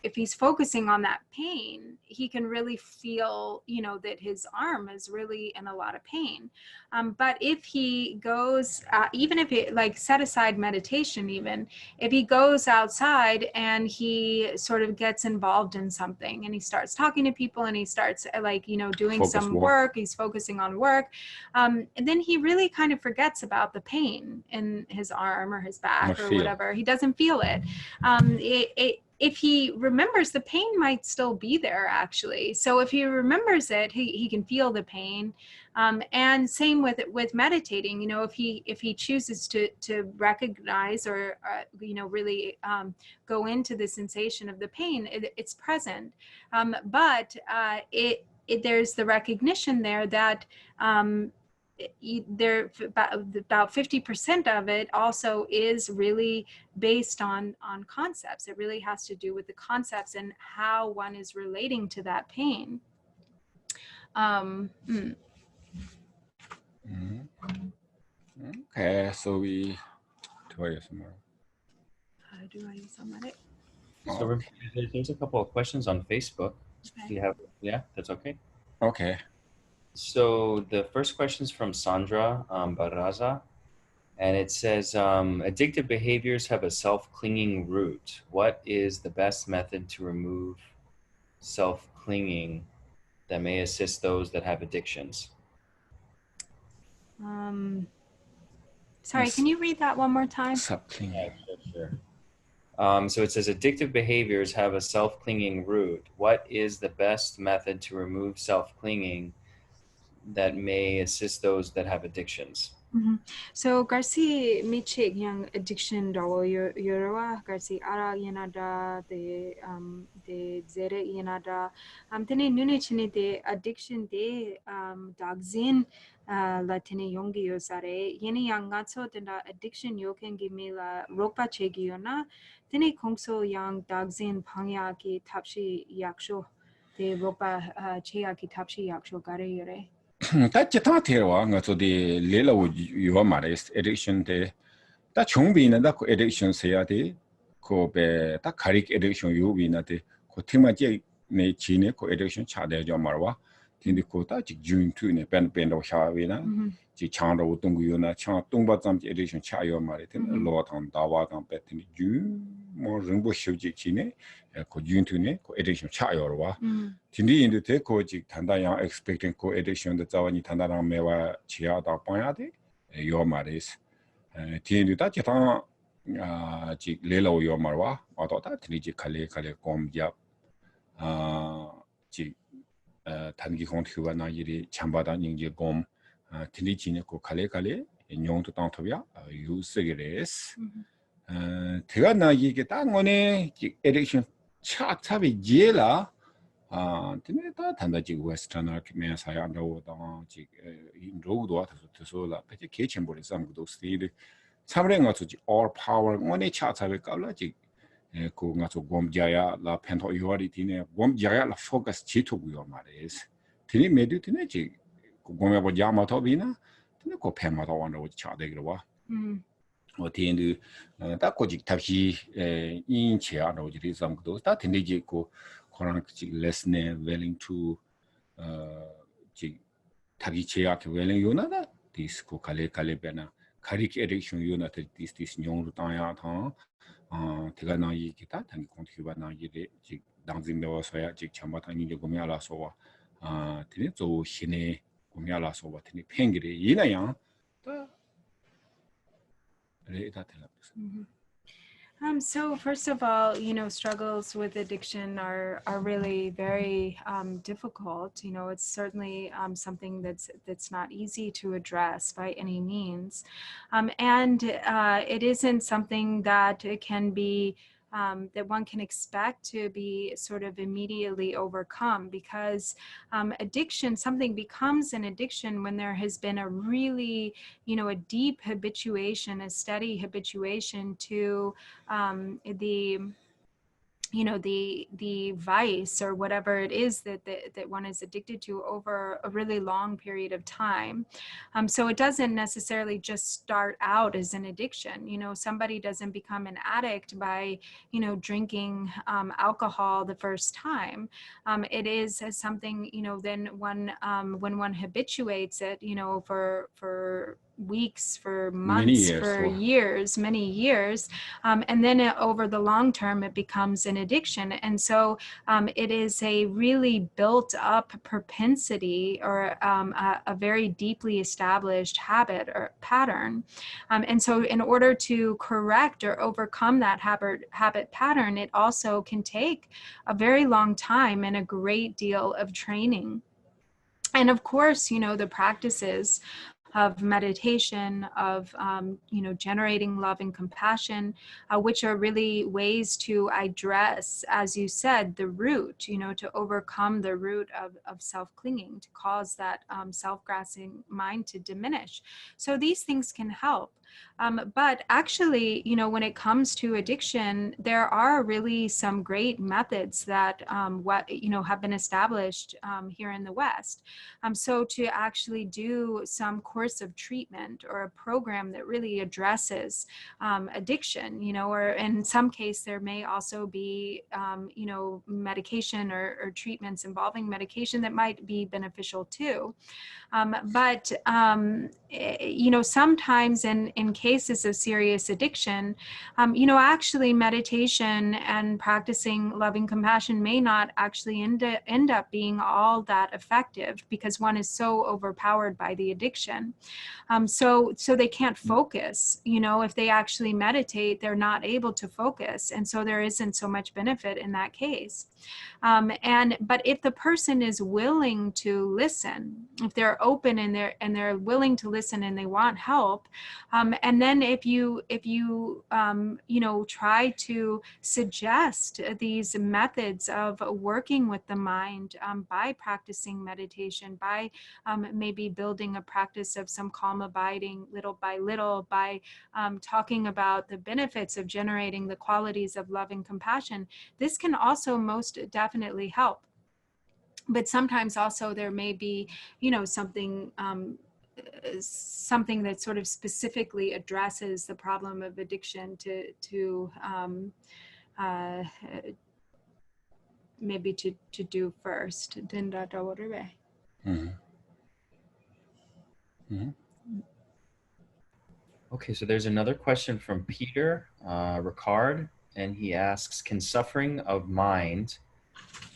Speaker 3: if he's focusing on that pain, he can really feel, that his arm is really in a lot of pain. But if he goes, even if it like set aside meditation, even if he goes outside and he sort of gets involved in something and he starts talking to people and he starts doing
Speaker 2: Focus
Speaker 3: some
Speaker 2: work.
Speaker 3: work, he's focusing on work, and then he really kind of forgets about the pain in his arm or his back or whatever. He doesn't feel it. If he remembers, the pain might still be there actually. So if he remembers it, he can feel the pain. And same with meditating, if he chooses to recognize or really go into the sensation of the pain, it's present. But there's the recognition there that there about 50% of it also is really based on concepts. It really has to do with the concepts and how one is relating to that pain.
Speaker 2: Okay, so we do I somewhere.
Speaker 3: Do I use somebody?
Speaker 5: So there's a couple of questions on Facebook.
Speaker 3: Okay.
Speaker 5: Yeah, that's okay.
Speaker 2: Okay.
Speaker 5: So the first question is from Sandra Barraza, and it says, addictive behaviors have a self-clinging root. What is the best method to remove self-clinging that may assist those that have addictions?
Speaker 3: Sorry, can you read that one more time?
Speaker 2: Self-clinging.
Speaker 5: Yeah, sure. So it says addictive behaviors have a self-clinging root. What is the best method to remove self-clinging that may assist those that have addictions?
Speaker 3: So Garci Michik yang addiction dawo yorowa Garci ara yanada the zere yanada tene nune chine de addiction de dagzin la tene yongi yosare yene yang gatso tenda addiction yoken gime la rokpa chegi yona tene kongso yang dagzin pangya ki tapshi yaksho de rokpa cheya ki tapshi yaksho gare yore.
Speaker 2: 다 지타 테와 가서디 레라고 요와 말레스 에딕션 데다 총비는 다 에딕션 해야 돼. 그베 다 가릭 에딕션 요비나데 그 팀마지 네 지네 그 에딕션 차대죠 말와. 근데 그다 직 주인투네 벤도 샤위나 지 창도 어떤 거요나 창 동바잠 에딕션 차요 말에 된 로탄 다와간 배트니 주뭐 정보 쇼지 지네 그 주인투네 그 에딕션 차요와. 진리 인데 코직 단다양 expecting co edition the 자원이 단다랑 매와 지하다 방야데 요 말이스 티엔도 지타 지 레로 요 말와 어도다 트리지 칼레 곰잡 지 단기 공투가 나이리 참바다 닝지 곰 트리지네 코 칼레 뇽도 땅토비야 유스게레스 대가 나이게 땅원에 지 edition 차차비 제라 근데 다 단다지 웨스턴 아르키메 사야도 지 인도도 와서라 배제 개침벌이 삼고도 스티드 참랭 가서지 all power 원에 차차를 깔라지 그 가서 곰자야 라 펜토 요리티네 곰자야 라 포커스 지토고요 말이스 드니 메디티네 지 곰에 뭐 야마토비나 근데 그 펜마도 원으로 차대기로 와 어디엔도 딱 고직 답시 인체하고 지리 삼고도 다 드니지 그 그런 레슨에 willing to 지 타기 제약에 willing 요나다 디스코 칼레베나 카릭 에딕션 요나데 디스 뇽로 따야 타 대가 나이 기타 단기 컨트리바 나이데 지 당진도서야 지 참바타니 고미알라소와 드니 조 신의 고미알라소와 드니 팽기리 이나야 다 레이다 텔라스
Speaker 3: So first of all, struggles with addiction are really very difficult. It's certainly something that's not easy to address by any means, and it isn't something that can be that one can expect to be sort of immediately overcome, because something becomes an addiction when there has been a really, a deep habituation, a steady habituation to the vice or whatever it is that one is addicted to over a really long period of time. So it doesn't necessarily just start out as an addiction. Somebody doesn't become an addict by drinking alcohol the first time. It is something, then when one habituates it, for weeks, for months, for years, many years, and then over the long term it becomes an addiction. And so it is a really built up propensity, or a very deeply established habit or pattern. And so in order to correct or overcome that habit pattern, it also can take a very long time and a great deal of training. And of course, the practices of meditation, of generating love and compassion, which are really ways to address, as you said, the root, to overcome the root of self-clinging, to cause that self-grasping mind to diminish. So these things can help. But actually, when it comes to addiction, there are really some great methods that have been established here in the West. So to actually do some course of treatment or a program that really addresses addiction, or in some case there may also be medication or treatments involving medication that might be beneficial too. But sometimes in cases of serious addiction, actually meditation and practicing loving compassion may not actually end up being all that effective, because one is so overpowered by the addiction. So they can't focus. If they actually meditate, they're not able to focus, and so there isn't so much benefit in that case. But if the person is willing to listen, if they're open and they're willing to listen and they want help, and then if you try to suggest these methods of working with the mind by practicing meditation, by maybe building a practice of some calm abiding little by little, by talking about the benefits of generating the qualities of love and compassion, this can also most definitely help. But sometimes also there may be, something that sort of specifically addresses the problem of addiction to maybe to do first.
Speaker 5: Okay, so there's another question from Peter Ricard, and he asks, can suffering of mind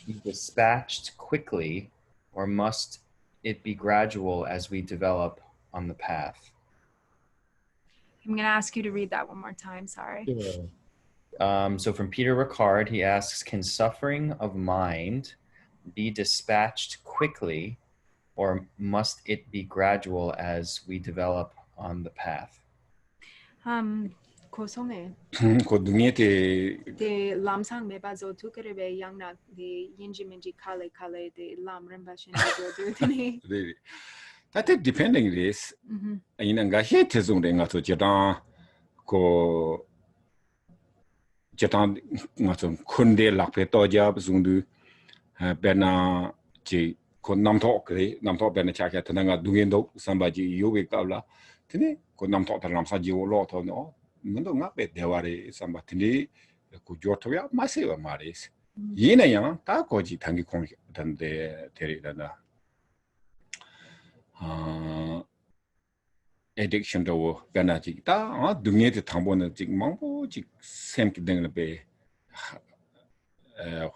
Speaker 5: be dispatched quickly, or must it be gradual as we develop on the path?
Speaker 3: I'm going to ask you to read that one more time. Sorry.
Speaker 5: Sure. So from Peter Ricard, he asks, can suffering of mind be dispatched quickly, or must it be gradual as we develop on the path?
Speaker 3: 고성에
Speaker 2: 고등이한테
Speaker 3: the lamsang meba zo tukere be yang na the yinjiminji kale the lam rembashin do tini.
Speaker 2: That depending this, nga hit zung nga to jatan nga to kunde lakpe to jab zung bena ji ko namto bena chaka tanga dungen do sambaji yoge kabla tini ko namto tar namsa ji lo to no mundo nga be dewari sambatini ko jortoya masiva maris yina yang ta ko ji tangi kong dande teri dana addiction to bena ji ta dunge de tambona ji mangbo ji sem ki deng be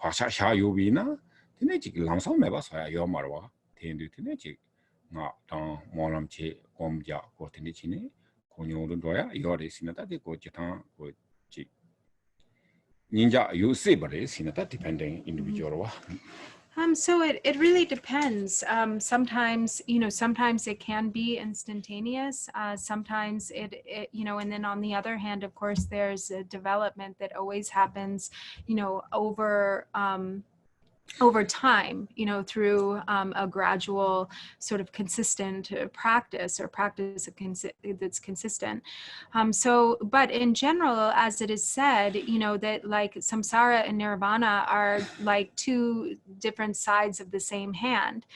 Speaker 2: hwasha sha yobina tine ji lamsa me ba sa yo marwa tine ji nga ta molam che komja ko tine chine konyo do ya yo re sinata de ko jita ko ji ninja you say but is sinata depending individual wa.
Speaker 3: So it really depends. Sometimes, sometimes it can be instantaneous. Sometimes it, and then on the other hand, of course, there's a development that always happens, over over time, through a gradual sort of consistent practice or practice that's consistent. But in general, as it is said, that like samsara and nirvana are like two different sides of the same hand.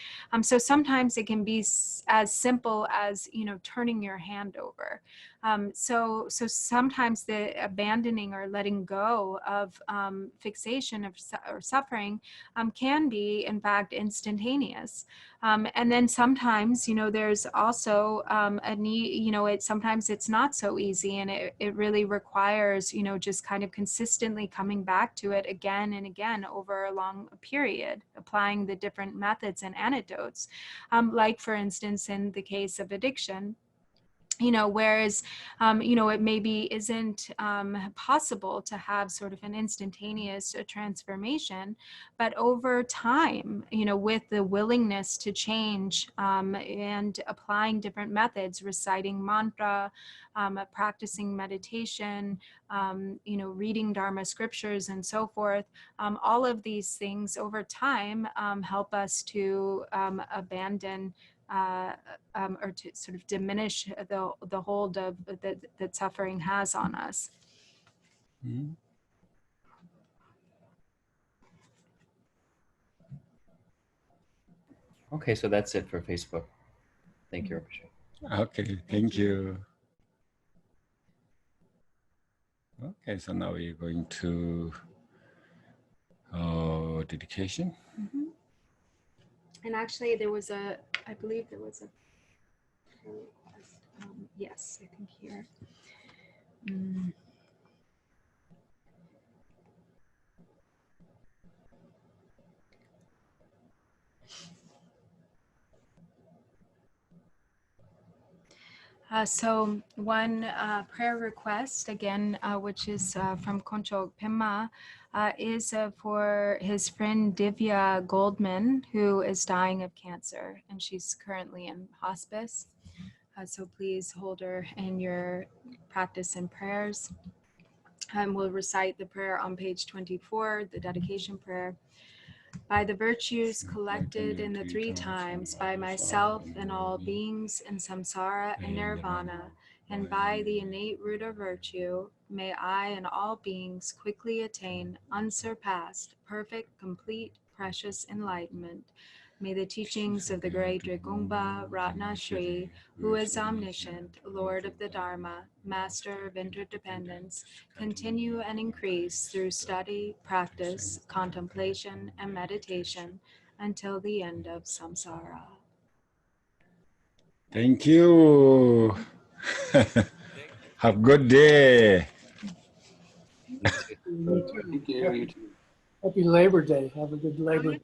Speaker 3: So sometimes it can be as simple as, turning your hand over. So sometimes the abandoning or letting go of fixation or suffering can be, in fact, instantaneous. And then sometimes, there's also a need, sometimes it's not so easy, and it really requires, just kind of consistently coming back to it again and again over a long period, applying the different methods and antidotes. Like, for instance, in the case of addiction, whereas, it maybe isn't possible to have sort of an instantaneous transformation, but over time, with the willingness to change and applying different methods, reciting mantra, practicing meditation, reading Dharma scriptures and so forth, all of these things over time help us to abandon or to sort of diminish the hold of that suffering has on us.
Speaker 2: Mhm.
Speaker 5: Okay, so that's it for Facebook. Thank you, Rinpoche.
Speaker 2: Okay, thank you. Okay, so now we're going to dedication.
Speaker 3: Mm-hmm. And actually, I believe there was a request. Yes, I think here. So one prayer request, again, which is from Koncho Pema, is for his friend Divya Goldman, who is dying of cancer, and she's currently in hospice. So please hold her in your practice and prayers. And we'll recite the prayer on page 24, the dedication prayer. By the virtues collected in the three times, by myself and all beings in samsara and nirvana, and by the innate root of virtue, may I and all beings quickly attain unsurpassed, perfect, complete, precious enlightenment. May the teachings of the great Drigungpa Ratna Shri, who is omniscient, Lord of the Dharma, Master of interdependence, continue and increase through study, practice, contemplation, and meditation until the end of samsara.
Speaker 2: Thank you. Have a good day.
Speaker 5: You too.
Speaker 4: You too.
Speaker 6: Thank you. You too.
Speaker 4: Happy Labor Day. Have a good Labor Day.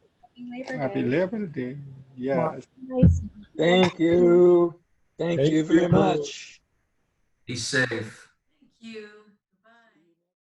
Speaker 2: Happy Labor Day. Yes.
Speaker 3: Nice.
Speaker 6: Thank you. Thank
Speaker 2: Thank
Speaker 6: you very
Speaker 2: you.
Speaker 6: much.
Speaker 7: Be safe.
Speaker 3: Thank you.